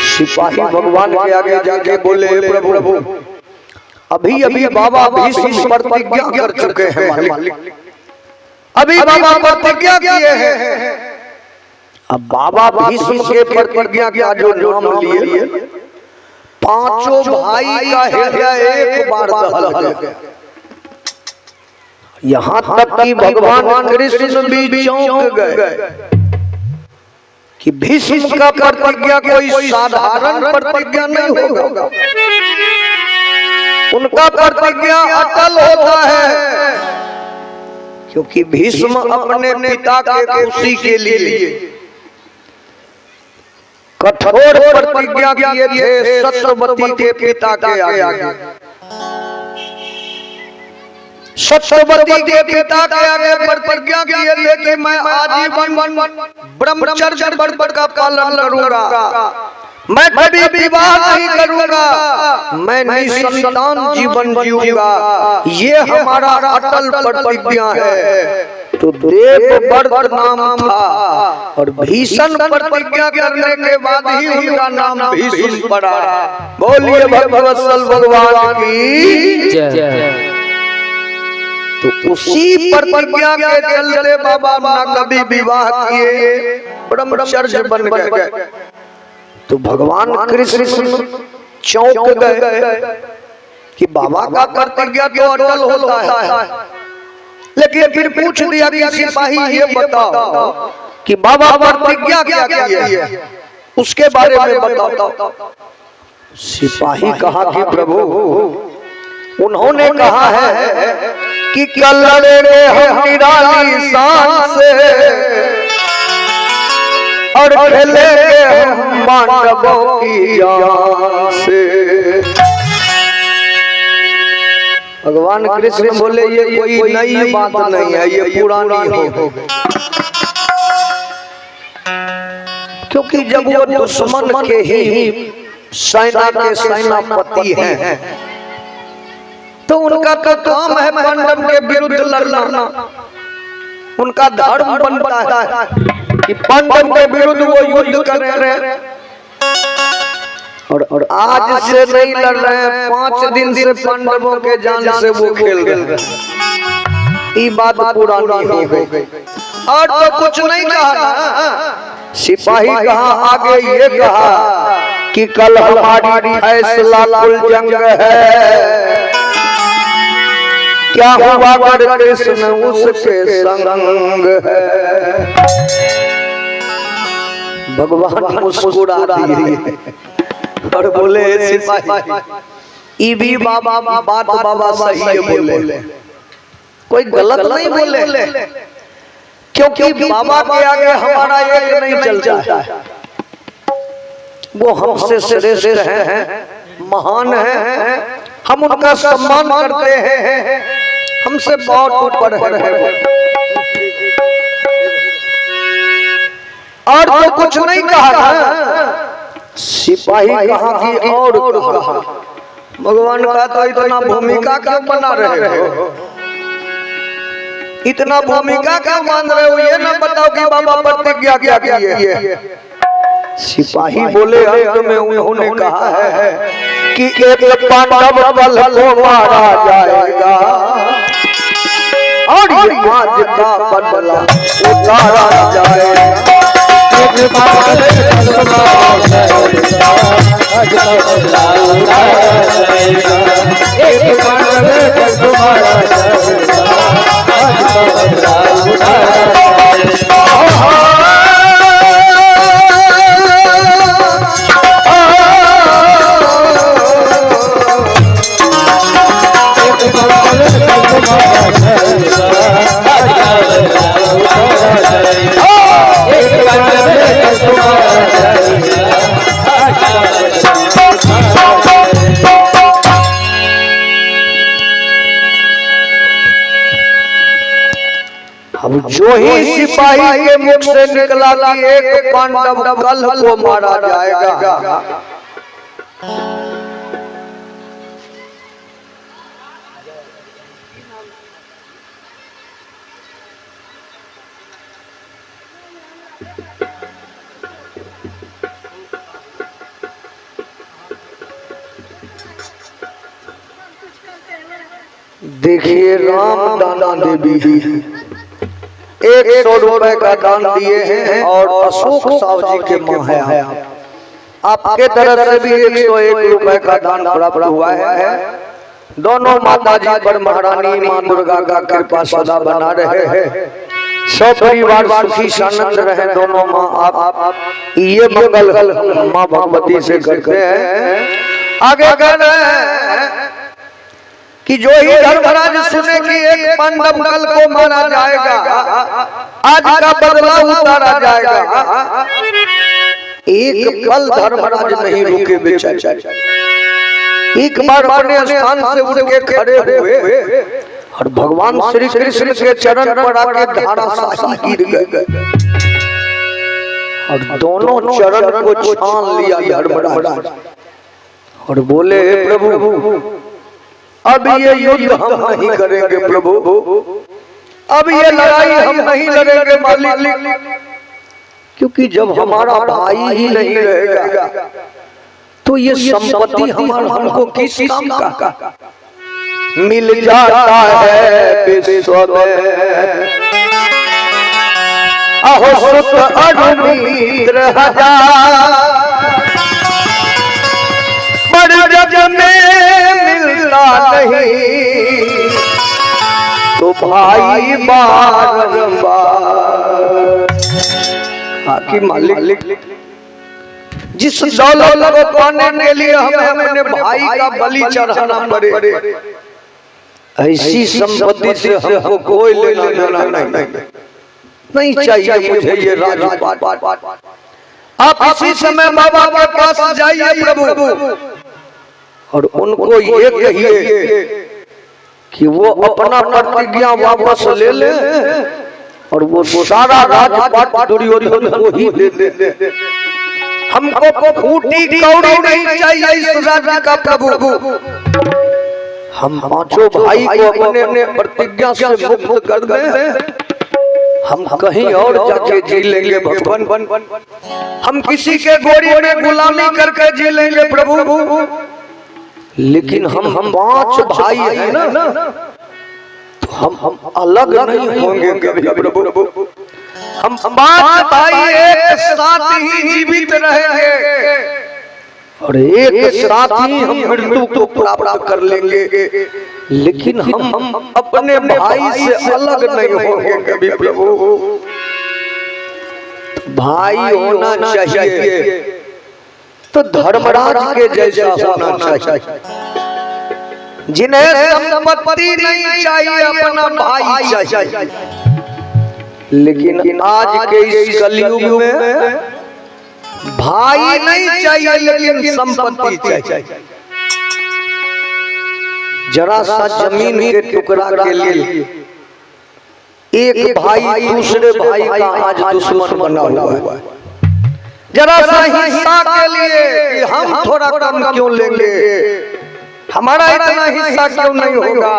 सिपाही भगवान के आगे जाके बोले प्रभु अभी अभी बाबा भीष्म प्रतिज्ञा कर चुके हैं मालिक, अभी बाबा प्रतिज्ञा किए हैं। अब बाबा भीष्म के प्रतिज्ञा का जो नाम लिए पांचों भाई का हृदय एक बार दहल गया। यहाँ तक कि भगवान कृष्ण भी चौंक गए कि भीष्म का प्रतिज्ञा कोई साधारण प्रतिज्ञा नहीं होगा, उनका प्रतिज्ञा अटल होता है, क्योंकि भीष्म अपने पिता के खुशी के लिए कठोर प्रतिज्ञा किए थे सत्यवती के पिता के आगे। सत्यवती के पिता के आगे प्रतिज्ञा किए थे कि मैं आजीवन ब्रह्मचर्य व्रत का पालन करूंगा, मैं कभी विवाह नहीं करूंगा, मैं निसंतान जीवन जीऊंगा। ये हमारा अटल प्रतिज्ञा है। तो देवव्रत नाम था और भीषण प्रतिज्ञा करने के बाद ही उनका नाम भीष्म पड़ा। बोलिए भगवत्सल भगवान की जय। तो उसी प्रतिज्ञा के चलते बाबा ना कभी विवाह किए, ब्रह्मचर्य बन गए। तो भगवान कृष्ण चौंक गए कि बाबा का प्रतिज्ञा तो अटल होता है, लेकिन फिर पूछ दिया कि सिपाही ये बताओ कि बाबा प्रतिज्ञा क्या किए, उसके बारे में बताओ। सिपाही कहा कि प्रभु उन्होंने कहा है कि कल लड़ेंगे हम निराली शान से और खेलेंगे हम पांडवों की जान से। भगवान कृष्ण बोले ये कोई नई बात नहीं है, ये पुरानी हो गई, क्योंकि जब वो दुश्मन के ही सेना के सेनापति हैं तो उनका तो काम है पांडव के विरुद्ध लड़ना। उनका धर्म बनता है कि पांडव के विरुद्ध वो युद्ध कर रहे हैं। और आज से नहीं लड़ रहे हैं, 5 दिन से पांडवों के जान से वो खेल रहे हैं। ये बात पुरानी हो गई और तो कुछ नहीं कहा। सिपाही कहा आगे ये कहा कि कल हमारी फैसला कुल जंग है, क्या हुआ अगर कृष्ण उसके संग है। भगवान मुस्कुरा दिए और बोले सिपाही ई भी बाबा बात बाबा सही है बोले, कोई गलत नहीं बोले, क्योंकि बाबा के आगे हमारा एक नहीं चलता है। वो हमसे श्रेष्ठ हैं, महान हैं, हम उनका सम्मान करते हैं, हमसे बहुत ऊपर है। और तो कुछ नहीं कहा। सिपाही कहा कि और कहा। भगवान का तो इतना भूमिका क्यों बना रहे हो, इतना भूमिका क्यों मान रहे हो, ये ना बताओ कि बाबा प्रतिज्ञा क्या किए। सिपाही बोले अंत में उन्होंने कहा है कि एक पांडव बल को मारा जाएगा और समाज का बदला उतारा जाएगा। ही सिपाही के मुख से निकला कि एक पांडव कल को मारा जाएगा। देखिए राम दाना देवी 100 रुपए का दान दिए हैं और अशोक साहु जी के मां है। आपके तरफ से भी 101 रुपए का दान प्राप्त हुआ है। दोनों माता जी पर महारानी मां दुर्गा का कृपा सदा बना रहे। सब परिवार सुखी सानंद रहे। दोनों मां आप ये मंगल मां भगवती से करते हैं। आगे कह रहे हैं कि जो ही धर्मराज सुने कि एक पांडव कल को मारा जाएगा, आज का बदला उतारा जाएगा, एक पल धर्मराज नहीं रुके बेचारे। एक बार अपने स्थान से उठ के खड़े हुए और भगवान श्री कृष्ण के चरण पर आके धराशायी गिर गए और दोनों चरण को छान लिया धर्मराज और बोले, प्रभु अब ये युद्ध हम नहीं करेंगे प्रभु, अब ये लड़ाई हम नहीं लड़ेंगे मालिक, क्योंकि जब हमारा भाई ही नहीं रहेगा तो ये संपत्ति हमको किस काम का। मिल जाता है विश्व में अहो सुख अरुमित्र हजार, बड़ जग में मिलता नहीं तो भाई बारंबार। आखिर मालिक जिस दौलत को पाने के लिए हमें अपने भाई का बलि चढ़ाना पड़े, ऐसी संपत्ति से हमको कोई लेना देना नहीं चाहिए। मुझे ये राजपाट आप इसी समय बाबा के पास जाइए प्रभु और उनको ये कहिए कि वो अपना प्रतिज्ञा वापस ले ले और वो सारा राजपाट दुर्योधन को ही दे दे। हमको फूटी कौड़ी नहीं चाहिए इस राज्य का प्रभु। हम पांचों भाई को अपने प्रतिज्ञा से मुक्त कर दें, हम कहीं और जाके जी लेंगे भगवान। हम किसी के गोरी में गुलामी करके जी लेंगे प्रभु, लेकिन हम 5 भाई हैं ना, तो हम अलग नहीं होंगे कभी प्रभु। हम 5 भाई एक साथ ही जीवित रहेंगे और एक साथ ही हम मृत्यु को प्राप्त कर लेंगे, लेकिन हम अपने भाई से अलग नहीं होंगे कभी प्रभु। भाई होना चाहिए तो धर्मराज के जैसा होना चाहिए, जिन्हें संपत्ति नहीं चाहिए अपना भाई चाहिए। लेकिन आज के इस कलयुग में भाई नहीं चाहिए लेकिन संपत्ति चाहिए। जरा सा जमीन के टुकड़ा के लिए एक भाई दूसरे भाई का आज दुश्मन बना हुआ है। जरा सा हिस्सा के लिए कि हम थोड़ा कम क्यों लेंगे, हमारा इतना हिस्सा क्यों नहीं होगा।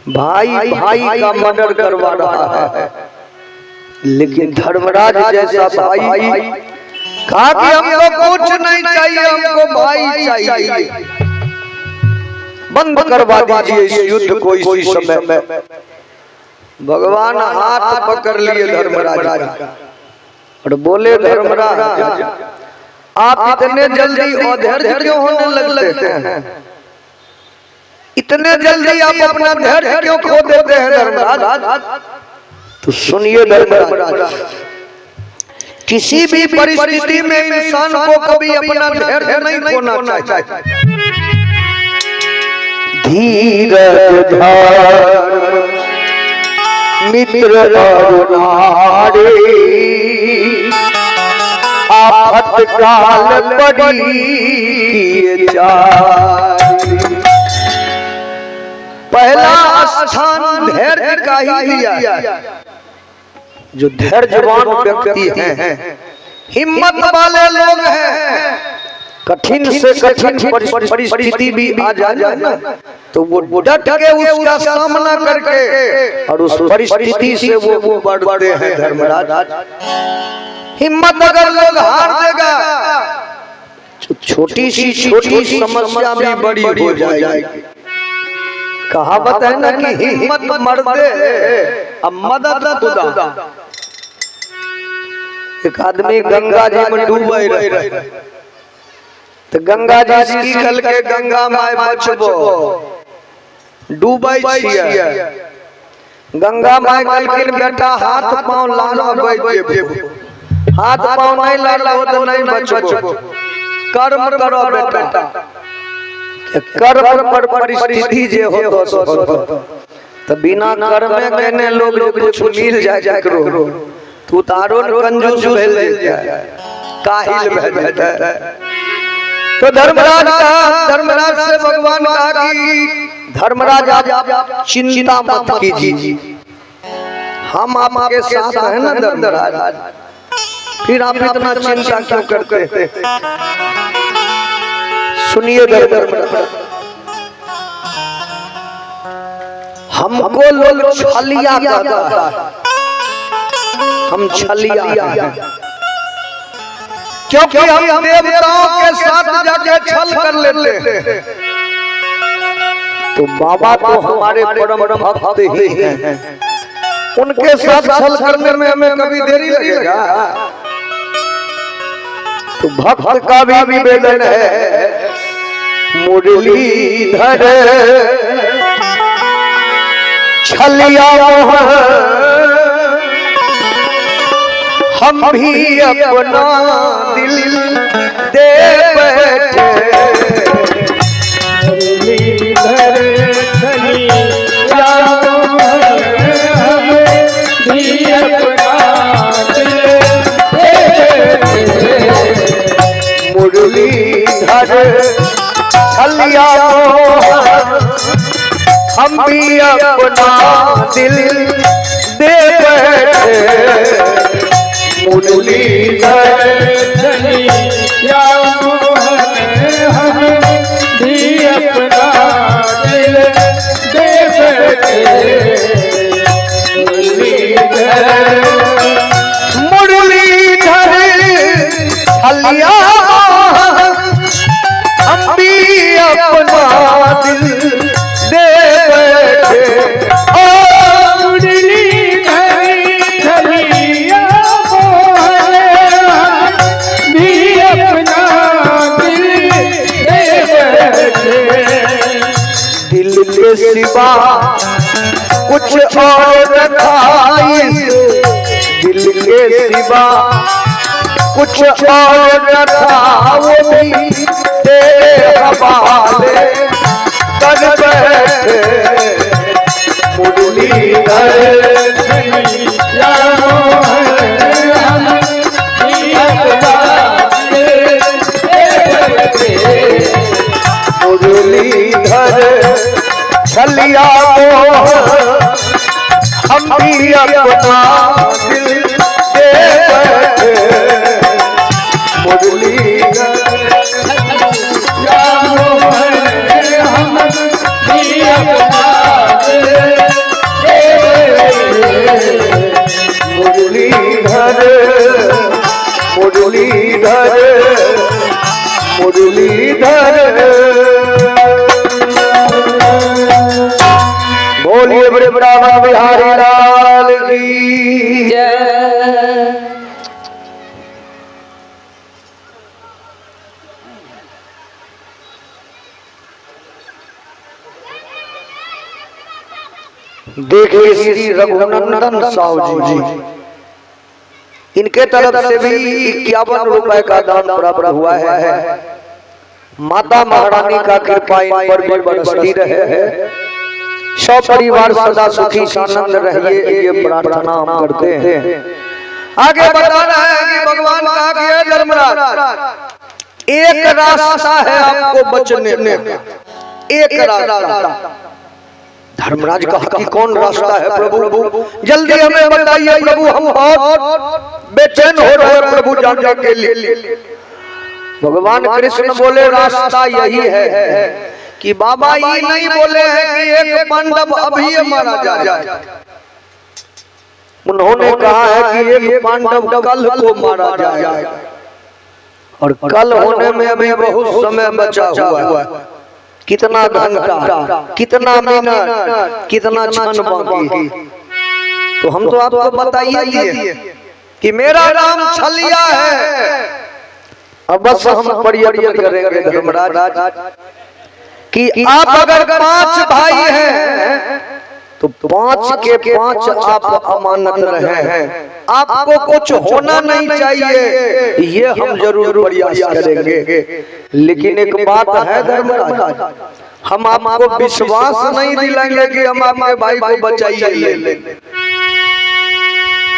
भाई भाई का मर्डर करवा रहा है, लेकिन धर्मराज जैसा भाई कहा कि हमको कुछ नहीं चाहिए, हमको भाई चाहिए। बंद करवा दीजिए इस युद्ध को इसी समय में। भगवान हाथ पकड़ लिए धर्मराज का और बोले, धर्मराज आप इतने जल्दी अधैर्य क्यों होने लगते हैं, इतने जल्दी आप अपना धैर्य क्यों खो देते हैं धर्मराज। तो सुनिए धर्मराज, किसी भी परिस्थिति में इंसान को कभी अपना धैर्य नहीं खोना चाहिए। धीरज धर मित्र और नारी, आफत काल पड़ी किए जारी। पहला स्थान धैर्य का ही दिया, जो धैर्यवान व्यक्ति हैं, हिम्मत वाले लोग हैं, कठिन से कठिन परिस्थिति भी आ जाए ना तो वो डट के उसका सामना करके और उस परिस्थिति से वो बढ़ते हैं। धर्मराज हिम्मत अगर लोग हार देगा छोटी सी समस्या भी बड़ी हो जाएगी। कहावत है ना कि हिम्मत मर्दे अब मदद खुदा। एक आदमी गंगा जी में डूबे रहे तो गंगा जी की कल के गंगा माय बचबो डूबै छियै। गंगा माय कहलखिन बेटा हाथ पांव लालबे देबो, हाथ पांव नहीं लालबो तो नहीं बचबो, कर्म करो बेटा। कर्म पर परिस्थिति जे हो तो बिना कर्म केने लोग कुछ मिल जाए करो तू तारो कंजूस भेल जाए, काहिल भेल जाए। तो धर्मराज से भगवान कहा कि धर्मराज आप चिंता मत कीजिए, हम आपके साथ हैं ना धर्मराज, फिर आप इतना चिंता क्यों करते हैं। सुनिए धर्मराज, हमको लोग छलिया कहता है, हम छलिया हैं क्योंकि हम देवताओं के साथ जाके छल कर लेते हैं। तो बाबा तो हमारे परम भक्त ही हैं, उनके साथ छल करने में हमें कभी देरी लगेगा। तो भक्त का भी निवेदन है मुरलीधर छलिया हम भी अपना दिल दे बैठे। मुरलीधर छलिया हम भी अपना दिल दे बैठे। मुरलीधर छलिया हम भी अपना दिल दे बैठे। मुरलीधर छलिया हम भी अपना दिल दे बैठे। मुरलीधर छलिया हम भी अपना दिल दे बैठे। दिल के सिवा कुछ और न खाइस, दिल के सिवा कुछ और न था, वो भी तेरे हवाले कर बैठे। मुरलीधर छलिया हम भी अपना दिल दे बैठे। मुरलीधर छलिया हम भी अपना दिल दे बैठे। मुरलीधर छलिया हम भी अपना दिल दे बैठे। मुरलीधर मुरलीधर मुरलीधर। बोलिए बड़े ब्रह्मा बिहारी लाल की जय। देखिए श्री रघुनंदन साहू जी, इनके तरफ से भी 51 रुपए का दान प्राप्त हुआ है। माता महारानी का कृपा इन पर भी बरसती रहे, सब परिवार सदा सुखी आनंद रहिए, ये प्रार्थना हम करते हैं। आगे बताना है कि भगवान कहा कि धर्मराज एक रास्ता है आपको बचने का, एक रास्ता धर्मराज कहा कि कौन रास्ता है प्रभु, जल्दी हमें बताइए प्रभु, हम बहुत बेचैन हो रहे हैं प्रभु जानने के लिए। भगवान कृष्ण बोले रास्ता यही है कि बाबा ये नहीं बोले हैं कि एक पांडव अभी मारा जाए, उन्होंने कहा है कि एक पांडव कल को मारा जाए, और कल होने में अभी बहुत समय बचा हुआ है। कितना घंटा, कितना मिनट, कितना क्षण बाकी। तो हम तो आपको बताइए कि मेरा नाम छलिया है। अब बस हम पर्यटन करेंगे धर्मराज कि आप अगर 5 भाई हैं तो 5 के 5 आप अमानत रहे हैं, आपको कुछ होना नहीं चाहिए, ये हम जरूर प्रयास करेंगे। लेकिन एक बात है धर्मराज, हम आपको विश्वास नहीं दिलाएंगे कि हम आपके भाई को बचाइए,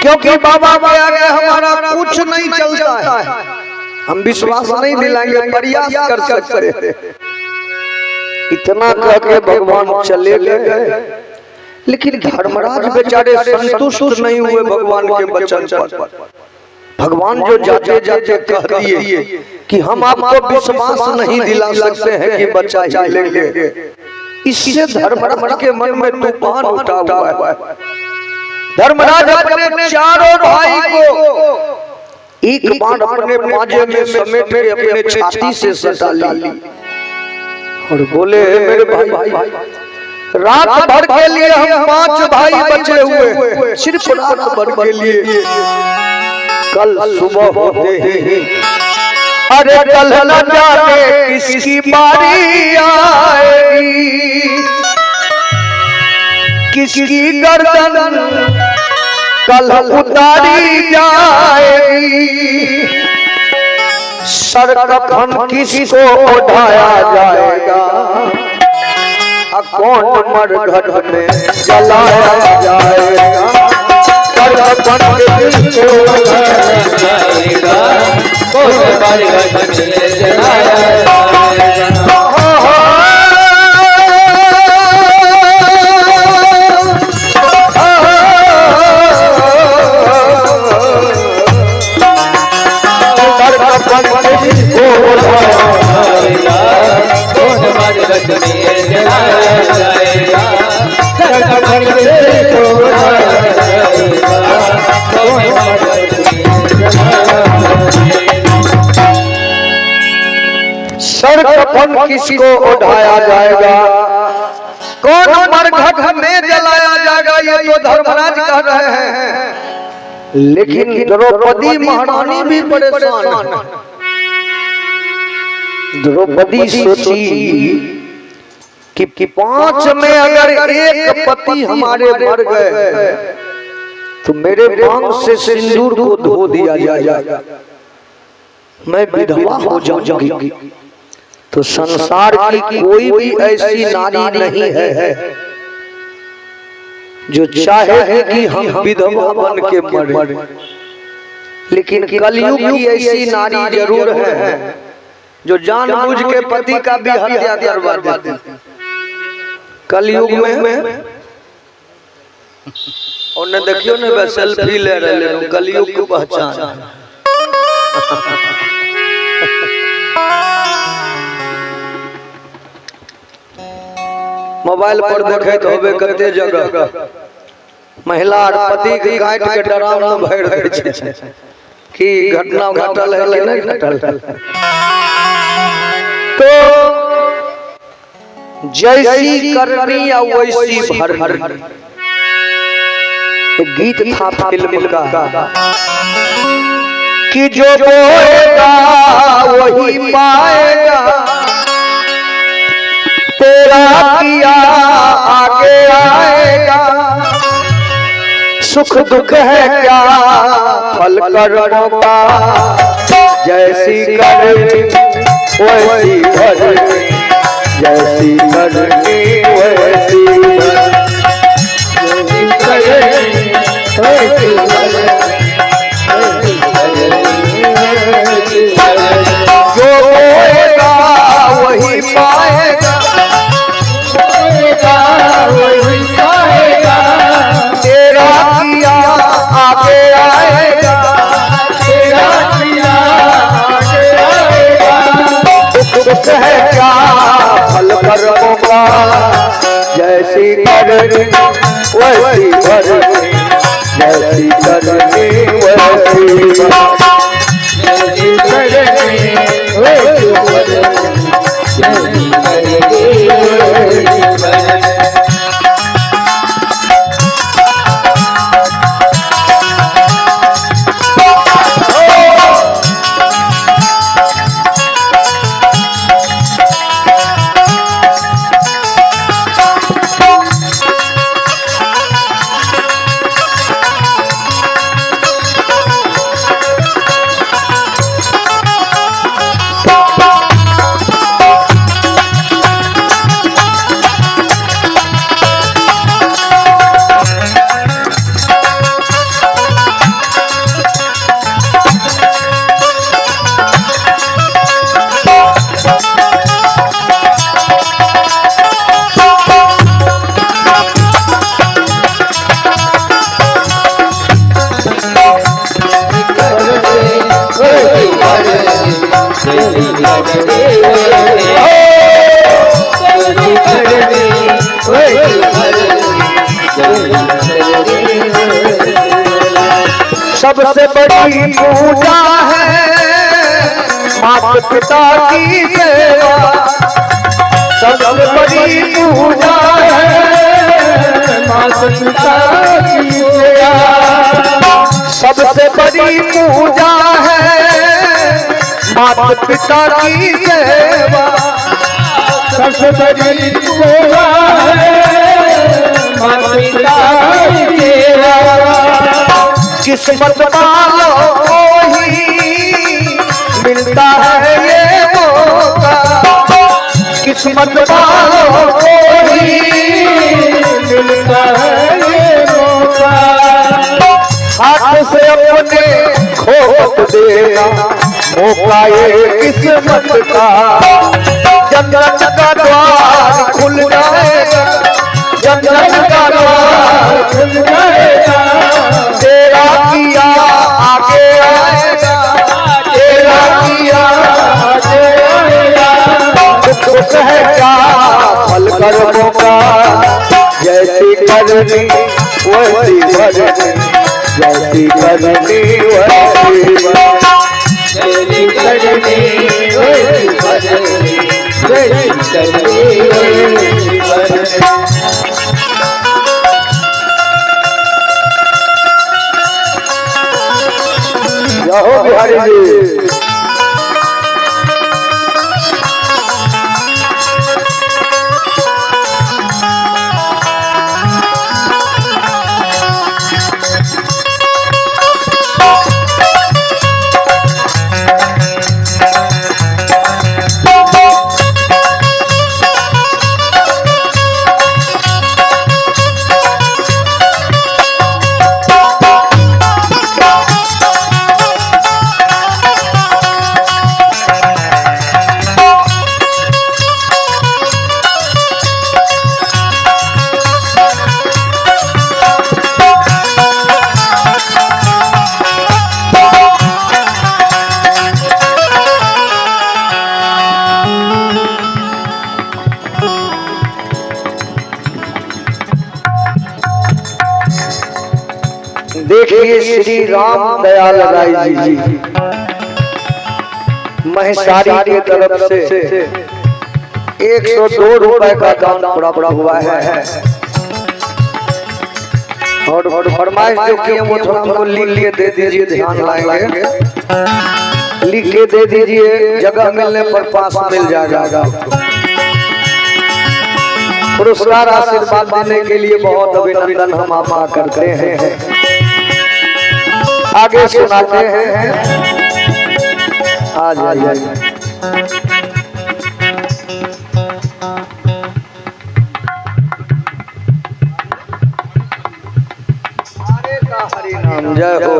क्योंकि बाबा के आगे हमारा कुछ नहीं चलता है। हम विश्वास नहीं दिलाएंगे, प्रयास कर सकते हैं। इतना कह के भगवान चले गए, लेकिन धर्मराज बेचारे संतुष्ट नहीं हुए भगवान के वचन पर। भगवान जो जाते जाते कह दिए कि हम आपको विश्वास नहीं दिला सकते हैं कि बचा ही लेंगे, इससे धर्मराज के मन में तूफान उठा हुआ है। धर्मराज अपने चारों भाई को एक बार अपने पांजे में समेट के अपने छाती से सटा ली और बोले मेरे भाई, रात भर के लिए हम 5 भाई बचे हुए, सिर्फ रात भर के लिए। कल सुबह होते ही अरे कल न जाने किसकी बारी आएगी, किसकी गर्दन कल उतारी जाएगी, सर कफन किसको उठाया जाएगा, कौन मरघट में जलाया जाएगा, सर कफन किसको उठाया जाएगा, कौन मरघट में जलाया जाएगा। सर कफन किसको उठाया जाएगा, कौन मरघट में जलाया जाएगा, ये तो धर्मराज कह रहे हैं। लेकिन द्रौपदी महारानी भी परेशान। द्रौपदी सोची कि 5 में अगर एक पति हमारे मर गए तो मेरे मांग से सिंदूर को धो दिया जाएगा, मैं विधवा हो जाऊंगी। तो संसार की कोई भी ऐसी नारी नहीं है जो चाहे कि हम विधवा बन के मरें, लेकिन कलयुग की ऐसी नारी जरूर है जो जानबूझ के पति का भी हत्या करवा देती। कलयुग में और न देखियो ने बस सेल्फी ले रहे, कलयुग की पहचान। मोबाइल पर देखे तो होबे कते जगह महिला और पति के काट के डरावना भर दे छै कि घटना घटल है कि नहीं घटल। तो जैसी करनी या वैसी भरनी, एक गीत था फिल्म का कि जो बोएगा वही पाएगा, तेरा किया आगे आएगा, सुख दुख है क्या फल कर्मों का, जैसी करनी वैसी भरनी, जैसी करनी वैसी जो होएगा वही पाएगा, है क्या फल कर्मों का, जैसी करनी वैसी भरनी, जैसी करनी वैसी सबसे बड़ी पूजा है माता पिता की सेवा, सबसे बड़ी पूजा है माता पिता की सेवा, सबसे बड़ी पूजा है माता पिता की सेवा, सबसे बड़ी पूजा है माता पिता की सेवा। किस्मत वालों को ही मिलता है ये मौका, किस्मत वालों को ही मिलता है ये मौका, हाथ से अपने खो देना मौका ये किस्मत का, जन्नत का द्वार खुल जाएगा, जन्नत का द्वार खुल जाएगा, तेरा किया आगे आएगा, तेरा किया आगे आएगा, दुख है क्या फल कर्मों का, जैसी करनी वैसी भरनी, जैसी करनी वैसी जैसी करनी वैसी भरनी, जैसी करनी वैसी भरनी। हो बिहारी जी देखिए श्री राम दयाल राय जी महसारी की तरफ से 102 रुपए का दान प्राप्त हुआ है और फरमाइश जो कि वो थोड़ा हमको लिख के दे दीजिए, ध्यान लाएंगे, लिख के दे दीजिए, जगह मिलने पर पास मिल जाएगा। पुरस्कार आशीर्वाद देने के लिए बहुत अभिनंदन हम आपका करते हैं। आगे सुनाते हैं, आ जाइए। जय हो,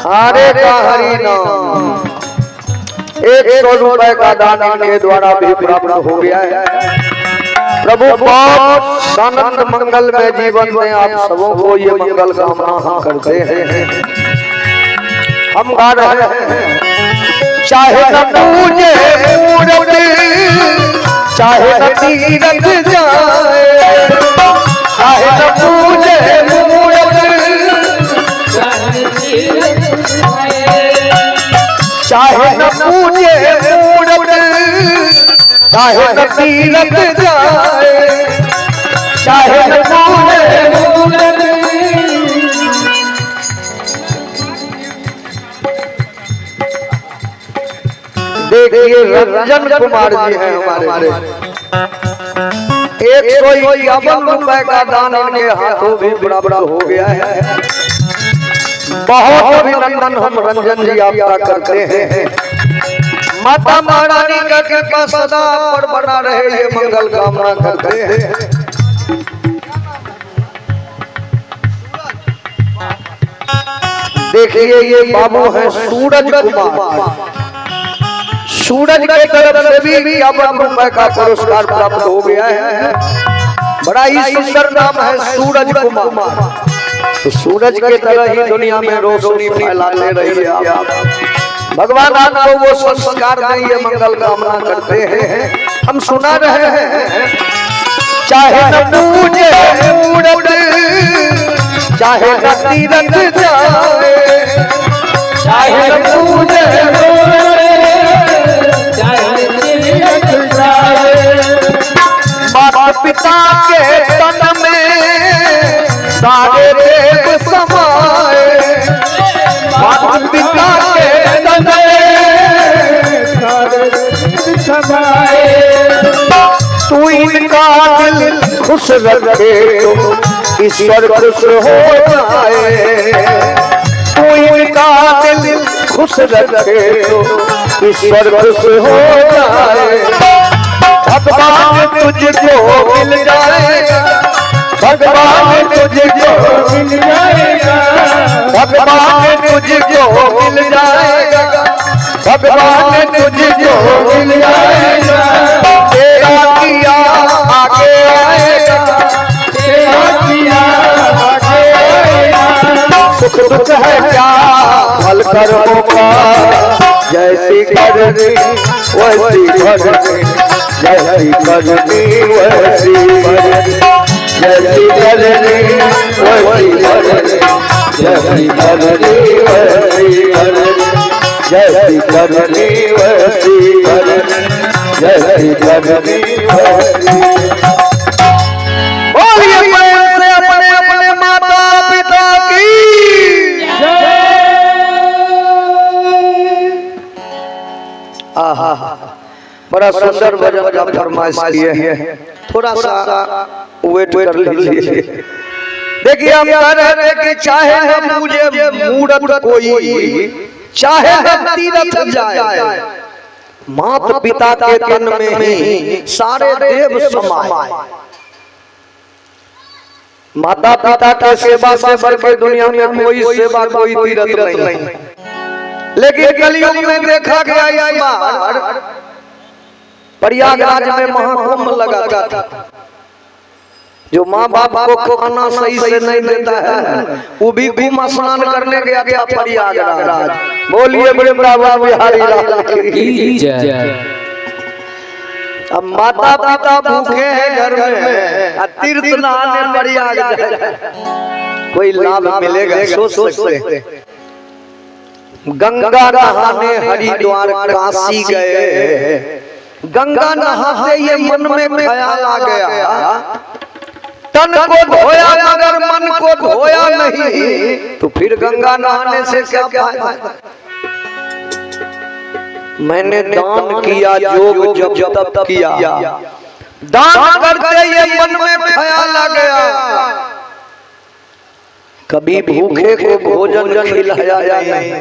हरे का हरि नाम। 100 रुपए का दान इनके द्वारा भी प्राप्त हो गया है। प्रभु बहुत शानंद मंगल में जीवन में आप सबों को ये मंगल कामना हम करते हैं। हम गा रहे हैं, चाहे न पूजे मूर्ति चाहे न तीरथ जाए, चाहे न पूजे मूरत, चाहे न पूजे मूरत, चाहे न तीरथ जाए, चाहे न पूजे मूरत। देखिए रंजन कुमार जी हैं हमारे, 151 रुपए का दान इनके हाथों भी बराबर हो गया है। बहुत अभिनंदन हम रंजन जी आपका करते हैं। माता महारानी का कृपा सदा पर बना रहे, ये मंगल कामना करते हैं। देखिए ये बाबू हैं सूरज कुमार, सूरज की तरफ से भी 51 रुपए का पुरस्कार प्राप्त हो गया है। बड़ा ही सुंदर नाम है सूरज कुमार। तो सूरज की तरह ही दुनिया में रोशनी फैलाते रहिए आप। भगवान आपको वो संस्कार दें, ये मंगल कामना करते हैं। हम सुना रहे हैं, चाहे न पूजे मूरत, चाहे न तीरथ जाए, चाहे न पूजे माता पिता के तन में सारे देव समाए, माता पिता के तन में सारे देव समाए। तू इनका दिल खुश रखे तो ईश्वर खुश हो जाए, तू इनका दिल खुश रखे तो ईश्वर खुश हो जाए। भगवान तुझको मिल जाएगा, भगवान तुझको मिल जाएगा, भगवान तुझको मिल जाएगा, भगवान तुझको मिल जाएगा। तेरा किया आगे आएगा, तेरा किया आगे आएगा। सुख दुख है क्या फल कर्मों का, जैसी करनी वैसी भरनी, जैसी करनी वैसी भरनी, जैसी करनी वैसी भरनी, जैसी करनी वैसी भरनी, जैसी करनी वैसी भरनी, जैसी करनी वैसी। बोलिए प्रेम से अपने अपने माता पिता की जय। आहा, बड़ा सुंदर भजन का फरमाइश किए हैं, थोड़ा सा वेट कर लीजिए। देखिए हम कह रहे थे कि चाहे हम पूजे मूरत कोई, चाहे हम तीरथ जाए, माता पिता के तन में ही सारे देव समाए। माता पिता की सेवा से बढ़ के दुनिया में कोई सेवा कोई तीरथ नहीं। लेकिन कलयुग में देखा गया इस बार प्रयागराज में महाकुंभ लगा था। जो माँ बाप को खाना सही से नहीं देता है, वो भी कुंभ स्नान करने गया था प्रयागराज। बोलिए वृंदावन बिहारी लाल की जय। अब माता पिता भूखे हैं घर में, तीर्थ नहाने प्रयागराज, कोई लाभ मिलेगा सोच सकते हैं। गंगा नहाने हरिद्वार काशी गए, गंगा नहाते ये मन में ख्याल आ गया, तन को धोया मगर मन को धोया नहीं, तो फिर गंगा नहाने से क्या फायदा। मैंने दान किया जोग जब तब किया, दान करते ये मन में ख्याल आ गया, कभी भूखे को भोजन खिलाया नहीं,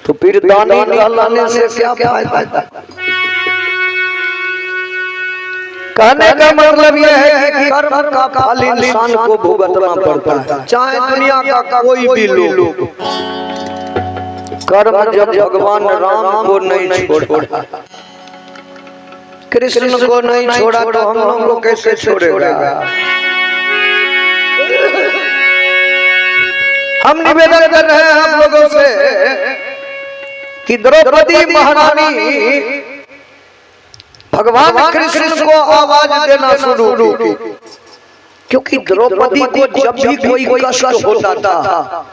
तो फिर दानी कहलाने से क्या फायदा। कहने का मतलब यह है कि कर्म का फल इंसान को भुगतना पड़ता है, चाहे दुनिया का कोई भी लोग। कर्म जब भगवान राम को नहीं छोड़ा, कृष्ण को नहीं छोड़ा, तो हम लोगों को कैसे छोड़ेगा। हम निवेदन कर रहे हैं हम लोगों से कि द्रौपदी महारानी भगवान कृष्ण को आवाज देना शुरू की, क्योंकि द्रौपदी को जब भी कोई कष्ट होता था,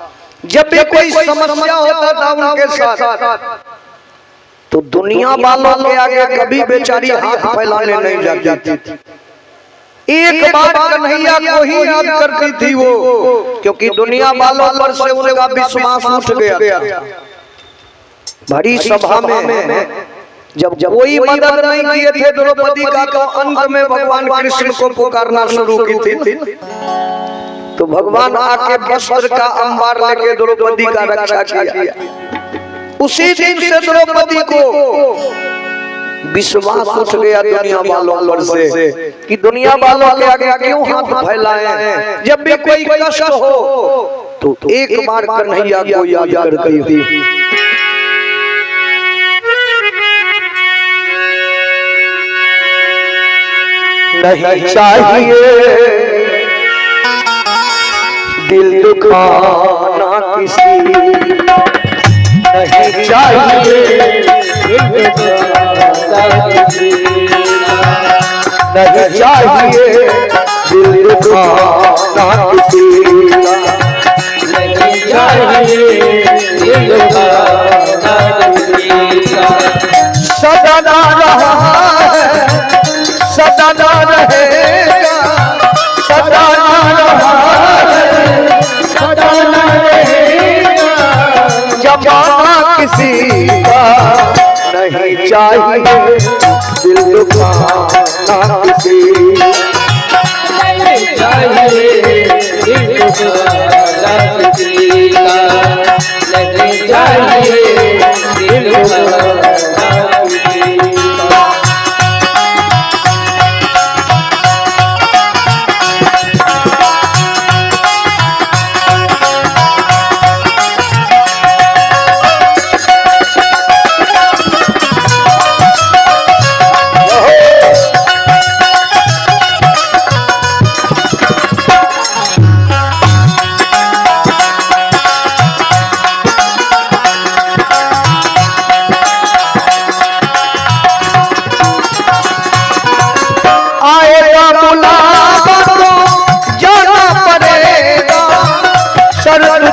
जब भी कोई समस्या होता था उनके साथ, तो दुनिया वालों के आगे कभी बेचारी हाथ फैलाने नहीं जाती थी। एक बार कन्हैया को ही याद करती थी वो, क्योंकि दुनिया वालों पर से उनका विश्वास उठ गया। बड़ी सभा में जब कोई मदद नहीं किए थे द्रौपदी का, तो अंत में भगवान कृष्ण को पुकारना शुरू की थी। तो भगवान आके वस्त्र का अंबार लेके द्रौपदी का रक्षा किया। उसी दिन से द्रौपदी को विश्वास उठ गया दुनिया वालों पर से कि दुनिया वालों के आगे क्यों हाथ फैलाएं, जब भी कोई कष्ट हो तो एक बार कन्हैया को याद करती थी। नहीं चाहिए दिल दुखाना किसी, नहीं चाहिए नहीं चाहिए दिल दुखाना किसी, नहीं चाहिए दिल दुखाना किसी का। सदा ना रहा है, सदा ना रहेगा, सदा ना रहा है, सदा न रहेगा। जमाना किसी का नहीं चाहिए दिल दुखाना किसी, नहीं चाहिए दिल दुखाना किसी का, नहीं चाहिए दिल दुखाना किसी का।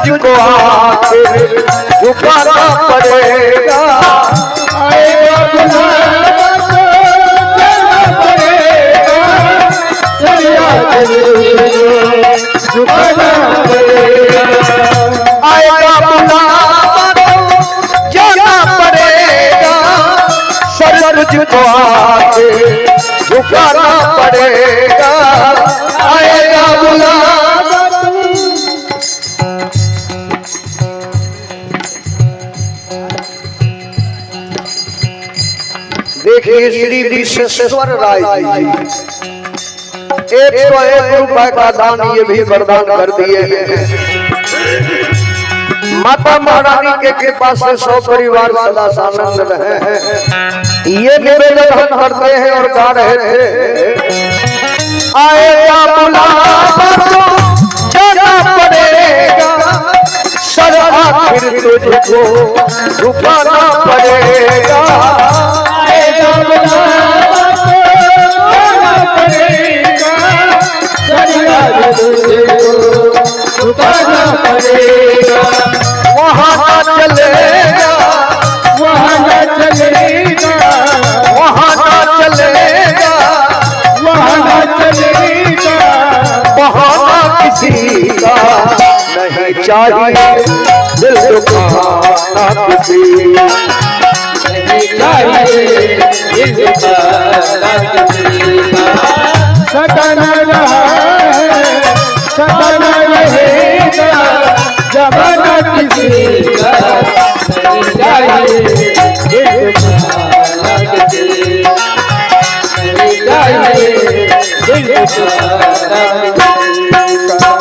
तुझको आखिर झुकाना पड़ेगा, आएगा बुलावा तो जाना पड़ेगा, फरियाद झुकाना पड़ेगा। आएगा बुलावा तो जाना पड़ेगा, सर तुझको आखिर झुकाना पड़ेगा। आएगा बुलावा देखिए श्री विश्वेश्वर राय जी 101 रुपए का दान ये भी प्रदान कर दिए हैं। माता महारानी के कृपा से 100 परिवार सदा आनंद रहे हैं, ये निवेदन हम करते हैं और गा रहे थे। आएगा बुलावा तो जाना पड़ेगा, सर आखिर तुझको झुकाना पड़ेगा। आएगा बुलावा तो जाना पड़ेगा, फरियाद झुकाना पड़ेगा। वहाँ न चलेगा, वहाँ न चलेगा, वहाँ न चलेगा, वहाँ न चलेगा। बहाना किसी का नहीं चाहिए दिल दुखाना किसी, नहीं चाहिए दिल दुखाना किसी का। सदा न रहा है, सदा न रहेगा, जमाना किसी का। नहीं चाहिए दिल दुखाना किसी, नहीं चाहिए दिल दुखाना किसी का।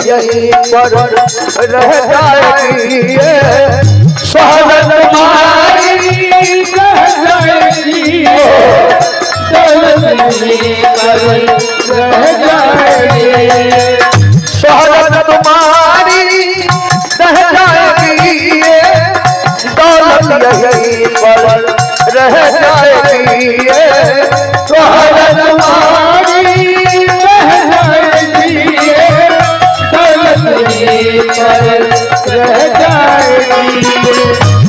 यहीं पर रह जाएगी, शोहरत तुम्हारी रह जाएगी, दौलत यहीं पर रह जाएगी, शोहरत तुम्हारी रह जाएगी, दौलत यहीं पर रह जाएगी, शोहरत तुम्हारी रह जाएगी, दौलत यहीं पर रह जाएगी,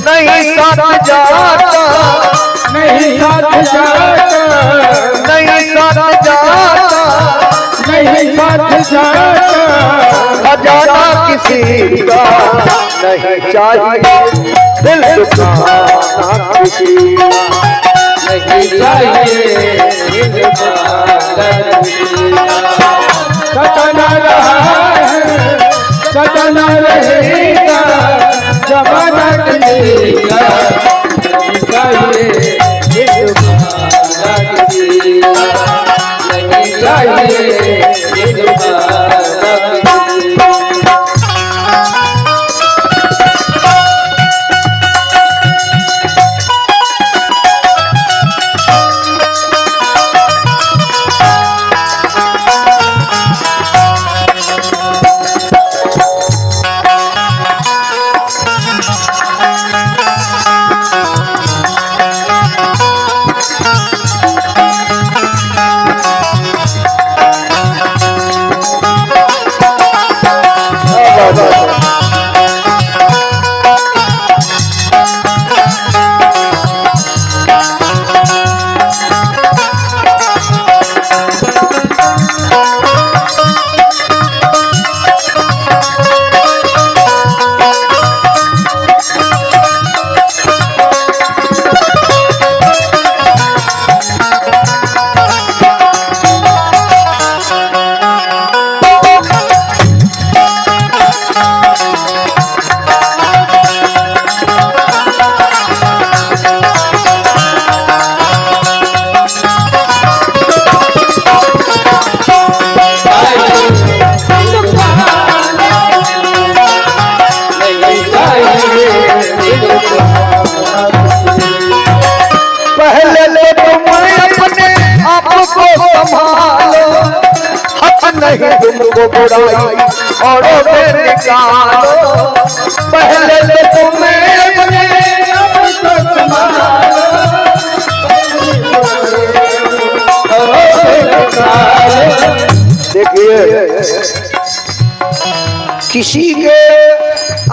नहीं साथ जाता, नहीं साथ जाता, नहीं साथ जाता, नहीं साथ जाता, खजाना किसी का नहीं चाहिए, दिल दुखाना किसी का नहीं चाहिए, दिल दुखाना किसी का, सतना रहा है, सतना रहेगा, जमाना किसी का नहीं चाहिए, दिल दुखाना किसी का नहीं चाहिए, दिल दुखाना किसी का। नहीं तुमको बुराई औरों से निकालो, पहले तो तुम्हें अपने आप को संभालो, औरों से निकालो। देखिए, किसी के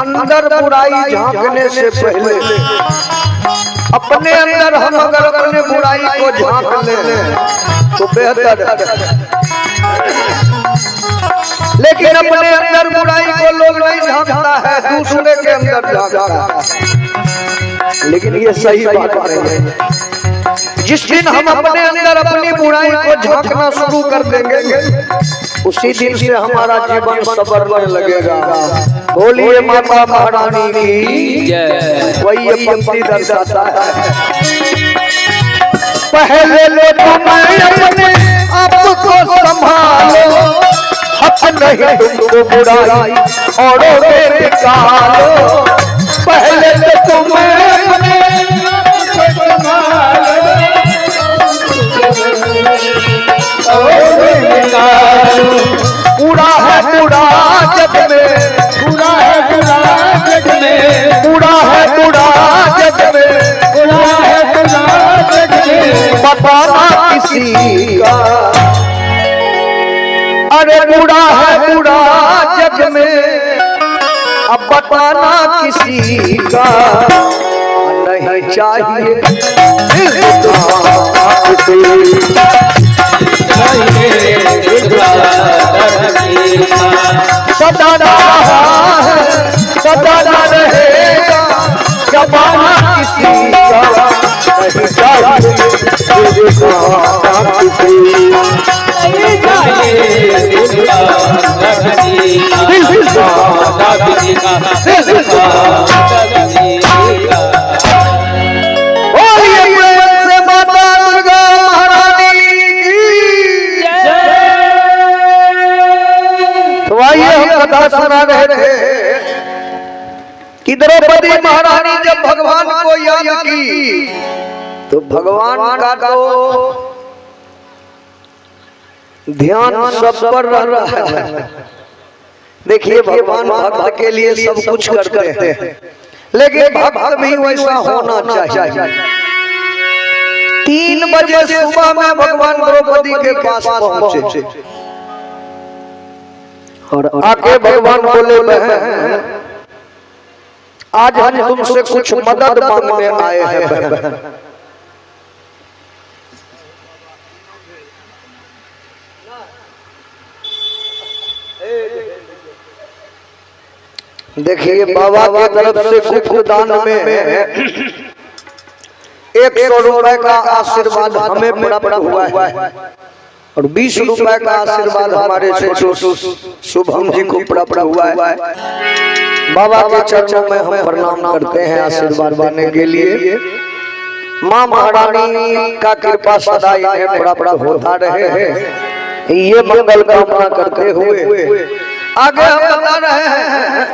अंदर बुराई झांकने से पहले अपने अंदर हम अगर अपने बुराई को झांक लें तो बेहतर है, लेकिन अपने अंदर बुराई को लोग नहीं झांकता है, दूसरे के अंदर झांकता है। लेकिन ये सही बात नहीं है। जिस दिन हम अपने अंदर अपनी बुराई को झांकना शुरू कर देंगे, उसी दिन से हमारा जीवन संवरने लगेगा। बोलिए माता महारानी की जय। वही ये पंक्ति दर्शाता है, पहले लो तुम्हें अपने आप को संभालो, हक नहीं तुमको बुराई औरों से निकालो, पहले तो तुम्हें अपने आप को संभालो, औरों से निकालो। पूरा है पूरा जग में, पूरा है पूरा जग में, पूरा है पूरा जग में, पूरा है पूरा जग में, बताना किसी का, अरे पूरा है पूरा जग में, अब बताना किसी का नहीं चाहिए, सदा रहा है सदा रहेगा, जमाना किसी का नहीं चाहिए, कथा सुना रहे थे कि द्रौपदी महारानी जब भगवान को याद की तो भगवान का तो ध्यान सब पर रह रहा है। देखिए भगवान भक्त के लिए सब कुछ करते हैं, लेकिन भक्त भी वैसा होना चाहिए। 3 बजे सुबह में भगवान द्रौपदी के पास पहुंचे और आके भगवान बोले, बहन आज हम तुमसे कुछ मदद मांगने आए हैं बहन। देखिए बाबा की तरफ से गुप्त दान में 100 रुपए का आशीर्वाद हमें प्राप्त हुआ है और 20 रुपए का आशीर्वाद हमारे से शुभम जी को प्राप्त हुआ है। बाबा के चरणों में हम प्रणाम करते हैं आशीर्वाद पाने के लिए। माँ महारानी का कृपा सदा इन्हें प्राप्त होता रहे, ये मंगल कामना करते हुए आगे हम बता रहे हैं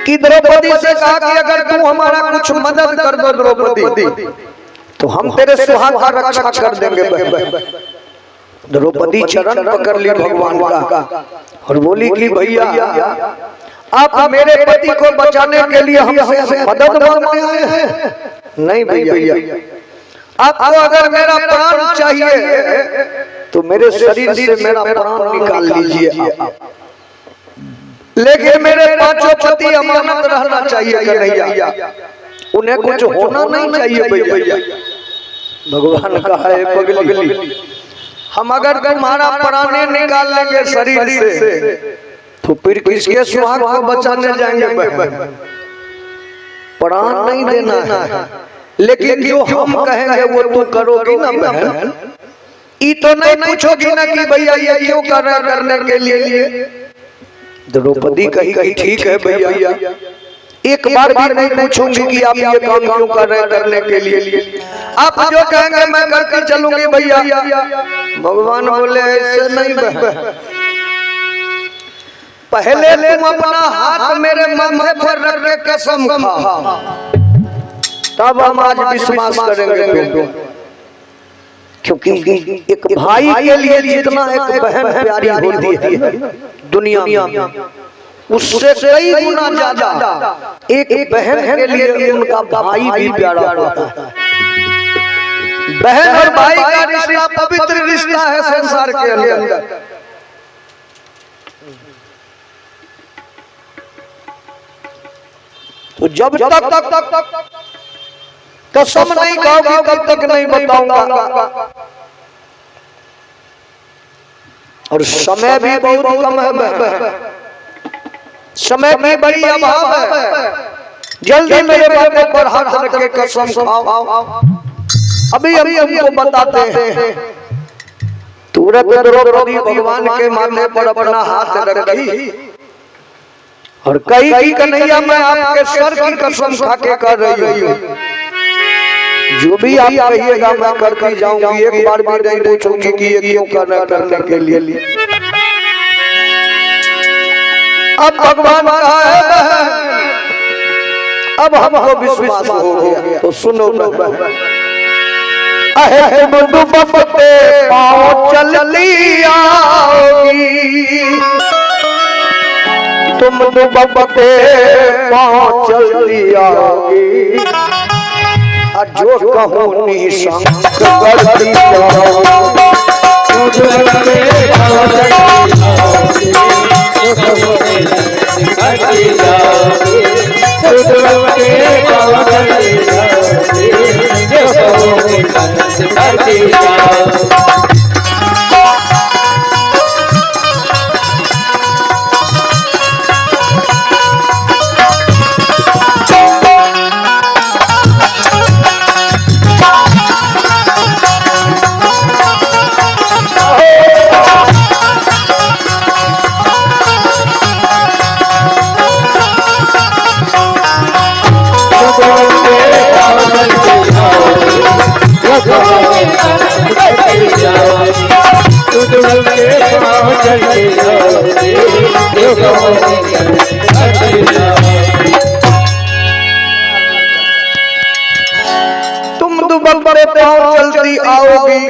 कि द्रौपदी से कहा कि अगर तू हमारा कुछ मदद कर दो द्रौपदी तो हम तेरे सुहाग का रक्षा कर देंगे। द्रौपदी चरण पकड़ ली भगवान का और बोली कि भैया आप मेरे पति को बचाने के लिए हमसे मदद मांगने आए हैं? नहीं भैया, आपको अगर मेरा प्राण चाहिए तो मेरे शरीर से मेरा प्राण निकाल लीजिए आप, लेकिन मेरे 5 पति अमानत रहना चाहिए कन्हैया, उन्हें कुछ होना नहीं चाहिए भैया। भगवान का है पगली, हम अगर तुम्हारा प्राण निकाल लेंगे शरीर से तो फिर किसके सुहाग को बचाने जाएंगे? प्राण नहीं देना है, लेकिन जो हम कहेंगे वो तू करोगी ना बहन। ये तो नहीं पूछोगी ना कि भैया ये क्यों कर रहा करने के लिए? द्रौपदी कही ठीक है भैया, एक बार भी नहीं पूछूंगी कि आप ये काम क्यों कर रहे करने के लिए, आप जो कहेंगे मैं करके चलूंगी भैया। भगवान बोले ऐसे नहीं बहन, पहले तुम अपना हाथ मेरे माथे पर रख के कसम खा, तब हम आज विश्वास करेंगे। क्योंकि एक भाई के लिए जितना एक बहन प्यारी होती है दुनिया में, उससे कई गुना ज्यादा एक बहन के लिए उनका भाई भी प्यारा होता है। बहन और भाई का रिश्ता पवित्र रिश्ता है संसार के अंदर। तो जब तक कसम नहीं खाओगी तब तक नहीं बताऊंगा। और समय भी बहुत कम है, समय की बड़ी अभाव है। जल्दी मेरे बातों पर हाथ रख के कसम खाओ। अभी हमको बताते हैं। तुरंत द्रौपदी भगवान के माथे पर अपना हाथ रखी और कही कि कन्हैया मैं आपके सर की कसम खा के कर रही हूँ, जो भी आप कहिएगा मैं करके जाऊंगी। एक बार भी नहीं पूछूंगी कि ये क्यों करने के लिए। अब भगवान कहा है, अब हमको विश्वास हो गया। तो सुनो बहन, अहे मधुबप पे पाँव चली आओगी, तुम मधुबप पे पाँव चली आओगी, जो कहूँ निशंक करती जाओ। उद्धव के पाँव चढ़ते जाओ देव करते जाओ। तुम दुबके पाँव चलती आओगी,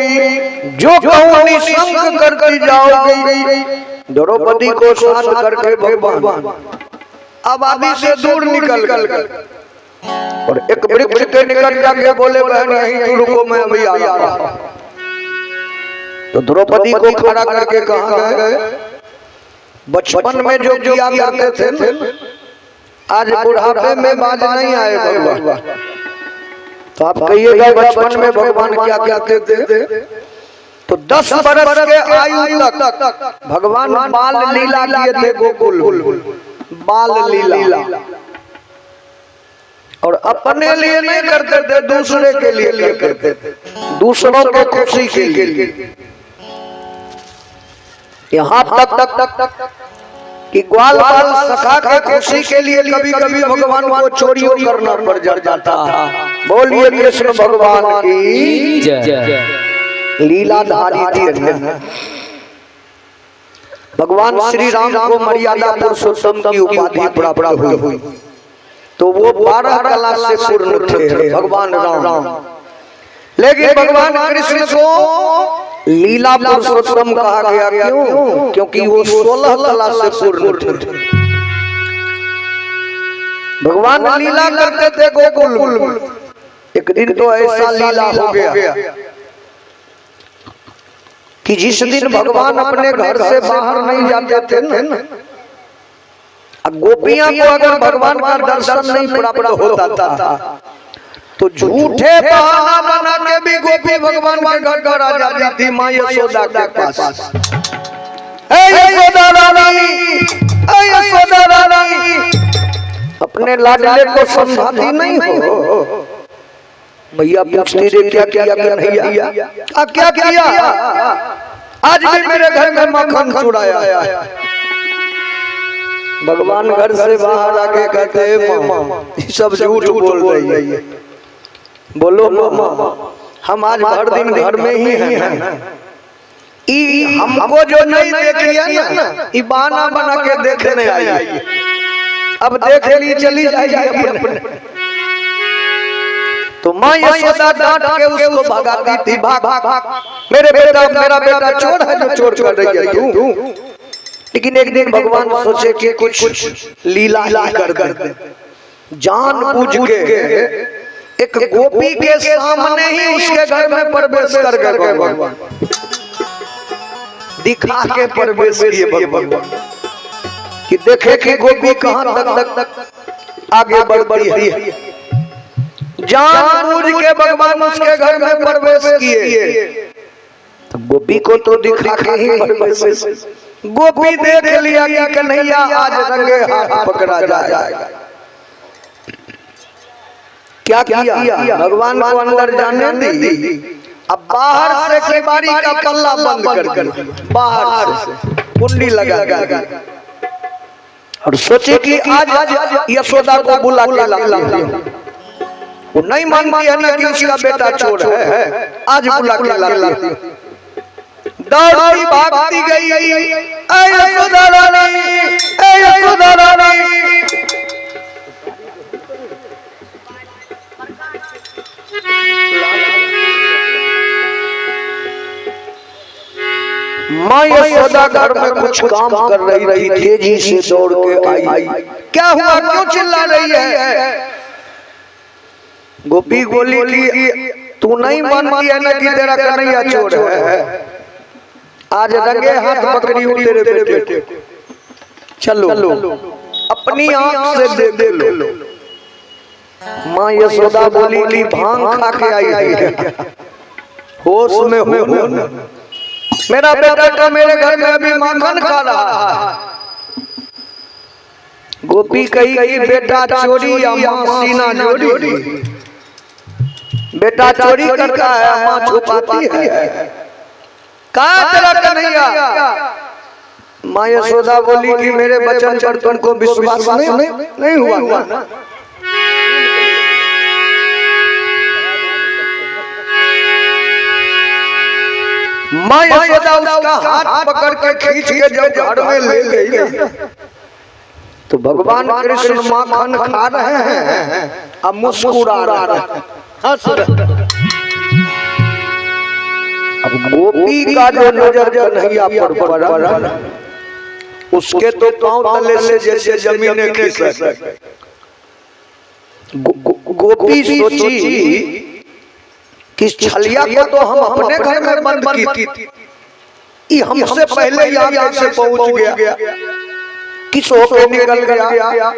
जो कहूँ निशंक करती जाओगी। द्रौपदी को शांत करके भगवान आबादी से दूर निकल गए और एक वृक्ष के निकट जाके बोले बहन यहीं तू रुको, मैं अभी आ रहा हूं। तो द्रौपदी को खड़ा करके कहा गए, बचपन में जो किया करते थे आज बुढ़ापे में बाज नहीं आए भगवान। तो आप कहिएगा बचपन में भगवान क्या क्या कहते थे? तो 10 बरस के आयु तक भगवान बाल लीला किए थे गोकुल, बाल लीला। और अपने लिए नहीं करते थे, दूसरे के लिए करते थे, दूसरों को खुशी के लिए। यहाँ तक कि ग्वाल बाल सखा के खुशी के लिए कभी कभी भगवान को चोरियों करना पड़ जाता। बोलिए कृष्ण भगवान की जय। लीलाधारी थी भगवान श्री राम को मर्यादा पुरुषोत्तम की उपाधि प्राप्त हुई। तो वो 12 कला से पूर्ण थे भगवान राम। लेकिन भगवान कृष्ण को लीला पुरुषोत्तम कहा गया, क्यों? क्योंकि वो 16 कला से पूर्ण थे। भगवान लीला करते थे गोकुल में। एक दिन तो ऐसा लीला हो गया कि जिस दिन भगवान अपने घर से बाहर नहीं जाते थे ना, गोपियां को अगर भगवान का दर्शन नहीं प्राप्त होता था तो झूठे बहाना बना के भी गोपी भगवान के घर आ जाती थी माँ यशोदा के पास। ऐ यशोदा रानी, ऐ यशोदा रानी, अपने लाडले को समझाती नहीं हो? भैया पूछती रे क्या किया क्या किया? आज भी मेरे घर में मक्खन चुराया। भगवान घर से बाहर आके कहते मामा सब झूठ बोल रही है। बोलो मामा हम आज भर दिन घर में ही हैं। हमको जो नहीं देखी है ना, ई बहाना बना के देखने आई। अब देख ली चली जाएगी अपने। तो माँ यशोदा डांट के उसको भगाती थी, भाग मेरा बेटा चोर है जो चोर कर रही है तू। लेकिन एक दिन भगवान सोचे कि कुछ लीला कर दे। जान बूझ के एक गोपी के सामने ही उसके घर में प्रवेश कर गए भगवान। दिखा के प्रवेश किए भगवान कि देखे कि गोपी कहां तक आगे बढ़ है। जान बूझ के भगवान उसके घर में प्रवेश किए। तो गोपी को तो दिखा के ही प्रवेश। गोपी देख लिया कि कन्हैया आज रंगे हाथ पकड़ा जाएगा। क्या किया? भगवान को अंदर जाने दी। अब बाहर से केवाड़ी का पल्ला बंद कर दिया, बाहर से कुंडी लगा और सोचे कि आज यशोदा को बुला के ला। वो नहीं मानती है ना कि उसका बेटा चोर है। आज बुला के ला। दौड़ती भागती गई, ऐ यशोदा रानी, ऐ यशोदा रानी। माँ यशोदा घर में कुछ काम कर रही थी, तेजी से दौड़ के आई। क्या हुआ, क्यों चिल्ला रही है? गोपी बोली कि तू नहीं मानती है ना कि तेरा कन्हैया चोर है। आज रंगे हाथ पकड़ी हूँ तेरे बेटे को। चलो अपनी आंख से देख लो। माँ यशोदा बोली कि भांग खा के आई है, होश में हो ना? मेरा बेटा तो मेरे घर में अभी माखन खा रहा है। गोपी कही कि बेटा चोरी या माँ सीना जोड़ी। बेटा चोरी करता है, माँ छुपाती है। कहाँ तेरा कन्हैया? माँ यशोदा बोली कि मेरे वचन पर तुमको विश्वास नहीं हुआ ना? माँ यशोदा उसका हाथ पकड़ के खींच के जब घर में ले गई तो भगवान कृष्ण माखन खा रहे हैं अब मुस्कुरा रहे हैं, हंस रहे हैं। अब गोपी का जो नजर कन्हैया पर पड़ा उसके तो पांव तले से जैसे जमीन खिसक। गोपी सोची कि छलिया को तो हम अपने घर में बंद की थी, ये हमसे पहले यहाँ से पहुंच गया, किस होके निकल गया।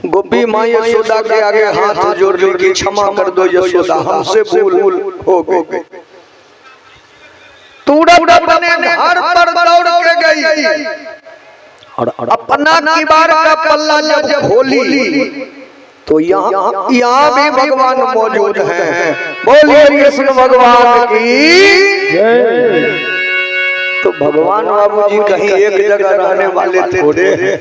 गोपी माँ यशोदा के आगे हाथ जोड़ ली कि क्षमा कर दो यशोदा, हमसे भूल हो गई। तुरंत अपने घर पर दौड़ के गई और अपना किबार का पल्ला जब खोली तो यहाँ भी भगवान मौजूद हैं। बोलिए कृष्ण भगवान की जय। तो भगवान बाबू जी कहीं एक जगह रहने वाले थोड़े हैं,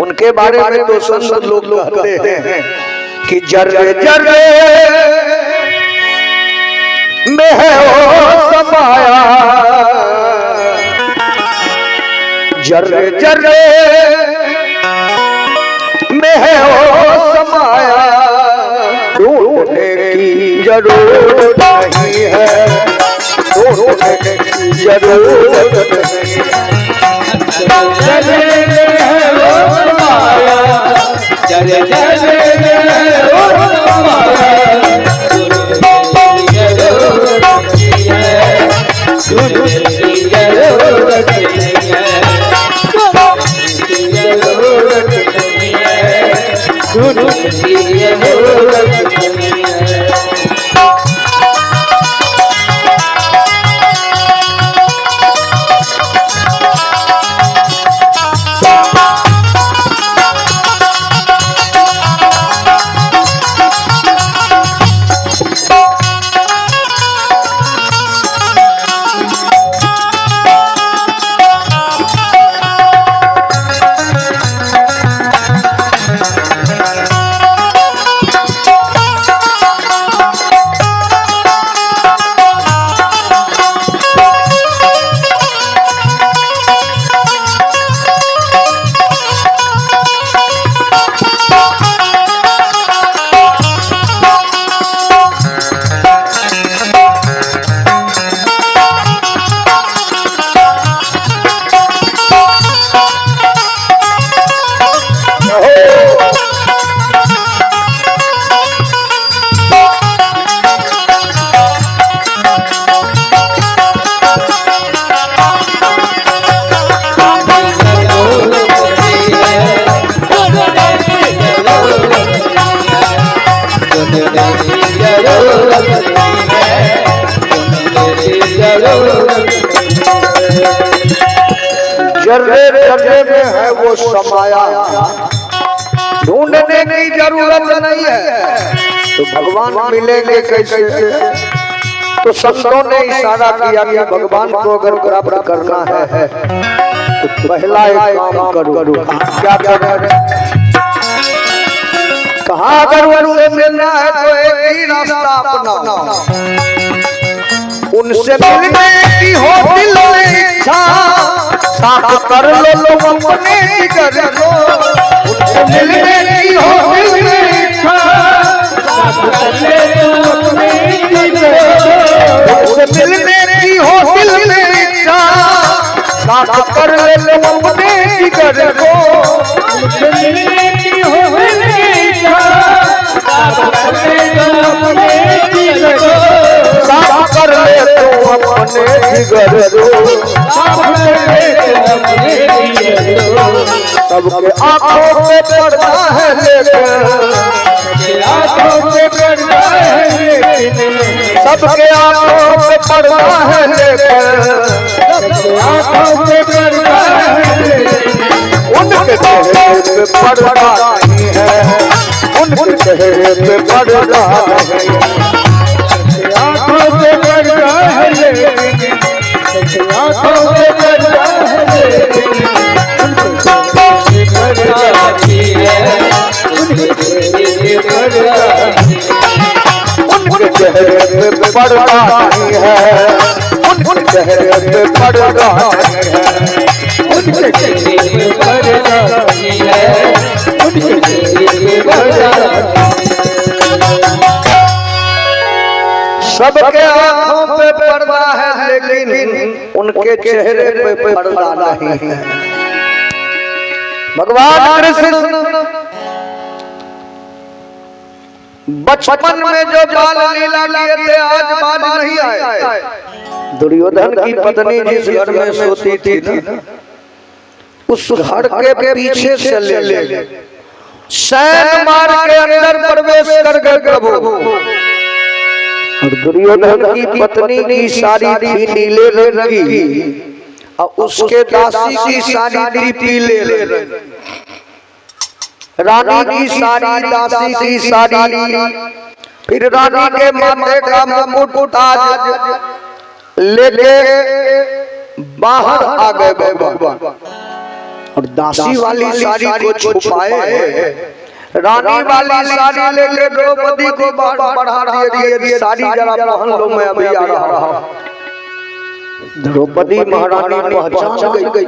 उनके बारे में तो संत लोग कहते हैं कि जर्रे जर्रे में है वो समाया, जर्रे जर्रे में है वो समाया, ढूंढने की जरूरत नहीं है, ढूंढने की जरूरत नहीं है। जर्रे में है वो समाया, जर्रे जर्रे में है वो समाया, ढूंढने की जरूरत नहीं है, ढूंढने की जरूरत नहीं है। जर्रे जर्रे में है वो समाया, ढूंढने की जरूरत नहीं है। तो भगवान मिलेंगे कैसे? तो संतों ने इशारा किया कि भगवान को अगर प्राप्त करना है तो पहला एक काम करो। क्या करें? कहा अगर उनसे मिलना है तो एक ही रास्ता अपनाओ, उनसे मिलने की हो दिल में इच्छा, साफ कर लो तुम अपने जिगर को, उनसे मिलने की हो दिल में इच्छा, साफ कर लो तुम अपने जिगर को, उनसे मिलने की हो दिल में इच्छा, साफ कर लो तुम अपने जिगर को, उनसे मिलने की हो दिल में इच्छा, साफ कर लो अपने जिगर को, साफ कर ले तू अपने जिगर को, सबके आंखों पे पड़ता है लेकिन, आंखों पे पड़ता है लेकिन, सबके आंखों पे पड़ता है लेकिन, सबके आंखों पे पड़ता है लेकिन, उनके चेहरे पे पड़ता नहीं है, उनके चेहरे पे पड़ता नहीं है, आंखों पे पड़ता है लेकिन, आंखों पे पड़ता है लेकिन, उनके चेहरे पे पर्दा नहीं है, उनके चेहरे पे पर्दा नहीं है, उनके चेहरे पे पर्दा नहीं है, उनके चेहरे पे पर्दा नहीं है। सबके आंखों पे पर्दा है लेकिन उनके चेहरे पे पर्दा नहीं है। भगवान कृष्ण बचपन में जो बाल लीला किए थे आज बाज नहीं आए। दुर्योधन की पत्नी जिस घर में सोती थी ना, उस घर के पीछे से ले सैन मार के अंदर प्रवेश कर गए प्रभु। और दुर्योधन की पत्नी की साड़ी थी नीले रंग की और उसके दासी की साड़ी थी पीले रंग। रानी की साड़ी, दासी की साड़ी, फिर रानी के माथे का मुकुट ताज लेके बाहर आ गए भगवान और दासी वाली साड़ी को छुपाए, रानी वाली साड़ी लेके द्रौपदी को बाहर बढ़ा दिए। साड़ी जरा पहन लो, मैं अभी आ रहा हूं। द्रौपदी महारानी पहचान गई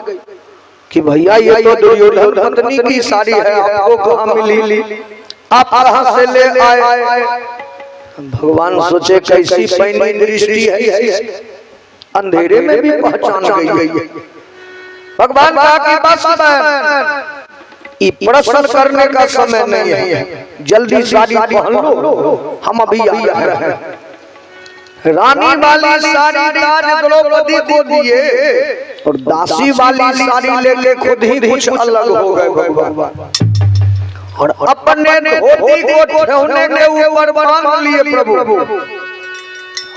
कि भैया ये तो दुर्योधन पत्नी की साड़ी है, आपको कहाँ मिली, आप कहाँ से ले आए? भगवान सोचे कैसी पैनी दृष्टि है, अंधेरे में भी पहचान गई। भगवान कहा कि बस ये प्रश्न करने का समय नहीं है, जल्दी साड़ी पहन लो, हम अभी आ रहे हैं। रानी वाली साड़ी राज द्रौपदी को दिए और दासी वाली साड़ी लेके खुद ही कुछ अलग हो गए भगवान और अपने धोती को ठेहुने के ऊपर बांध लिए प्रभु।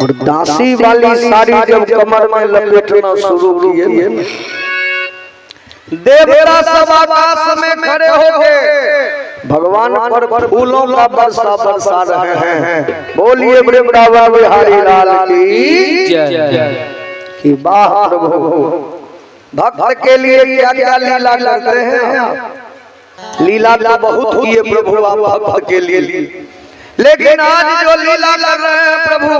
और दासी वाली साड़ी जब कमर में लपेटना शुरू किए, देवता सब आकाश में खड़े हो गए, भगवान पर फूलों का बरसा बरसा रहे हैं। बोलिए वृंदावन बिहारी लाल की जय। कि वाह प्रभु, भक्त के लिए क्या क्या लीला करते हैं आप? लीला तो बहुत किए प्रभु आप भक्त के लिए, लेकिन आज जो लीला कर रहे हैं प्रभु,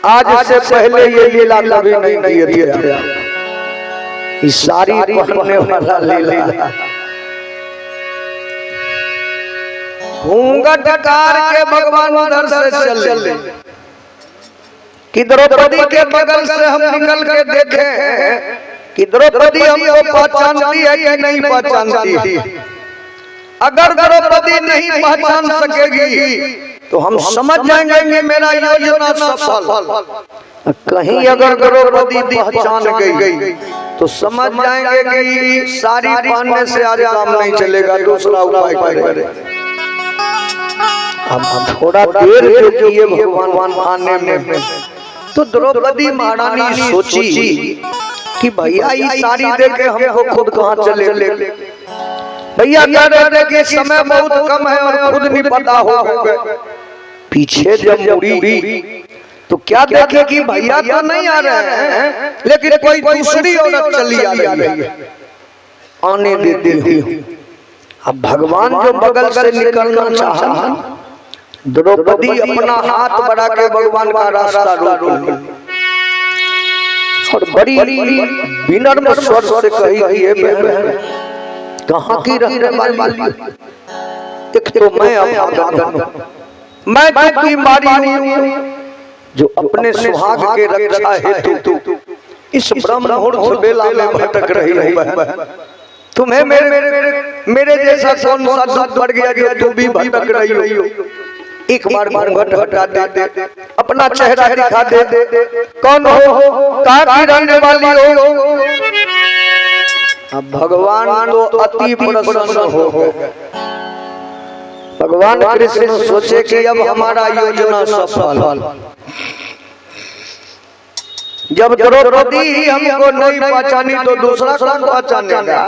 आज से पहले ये लीला कभी नहीं किए थे। इस सारी पहनने वाला लीला घूंघट कार के भगवान उधर से चले कि द्रौपदी के बगल से हम निकल के देखे कि द्रौपदी हमको पहचानती है कि नहीं पहचानती। अगर द्रौपदी नहीं पहचान सकेगी तो हम समझ जाएंगे कि मेरा योजना सफल। कहीं अगर द्रौपदी पहचान गई तो समझ जाएंगे कि साड़ी पहनने से आज काम नहीं चलेगा, दूसरा उपाय करें। हम थोड़ा देर जो किए भगवान आने में, तो द्रौपदी महारानी सोची कि भैया ये साड़ी देके हमको खुद कहाँ चले ले। भैया कह रहे थे कि समय बहुत कम है और खुद नहीं पता हो गए। पीछे जब मुड़ी तो क्या देखे कि भैया तो नहीं आ रहे हैं, लेकिन कोई दूसरी औरत चली आ रही है, आने देती हूँ। अब भगवान जो बगल से निकलना चाहा, द्रौपदी अपना हाथ बढ़ा के भगवान का रास्ता रोक ली और बड़ी विनम्र स्वर से कही, हे बहन कहाँ की रहने वाली? एक तो मैं अभागन हूँ, मैं दुखी मारी हूँ जो अपने सुहाग के रक्षा हेतु इस ब्रह्म मुहूर्त बेला में भटक रही है। तुम्हें मेरे जैसा कौन सा दुख पड़ गया कि तुम भी भटक रही हो? एक बार घूंघट हटा दे, अपना चेहरा दिखा दे, कौन हो, कहाँ की रहने वाली हो? अब भगवान तो अति प्रसन्न हो गए। भगवान कृष्ण सोचे कि अब हमारा योजना सफल। जब द्रौपदी हमको नहीं पहचानी तो दूसरा कौन पहचानेगा?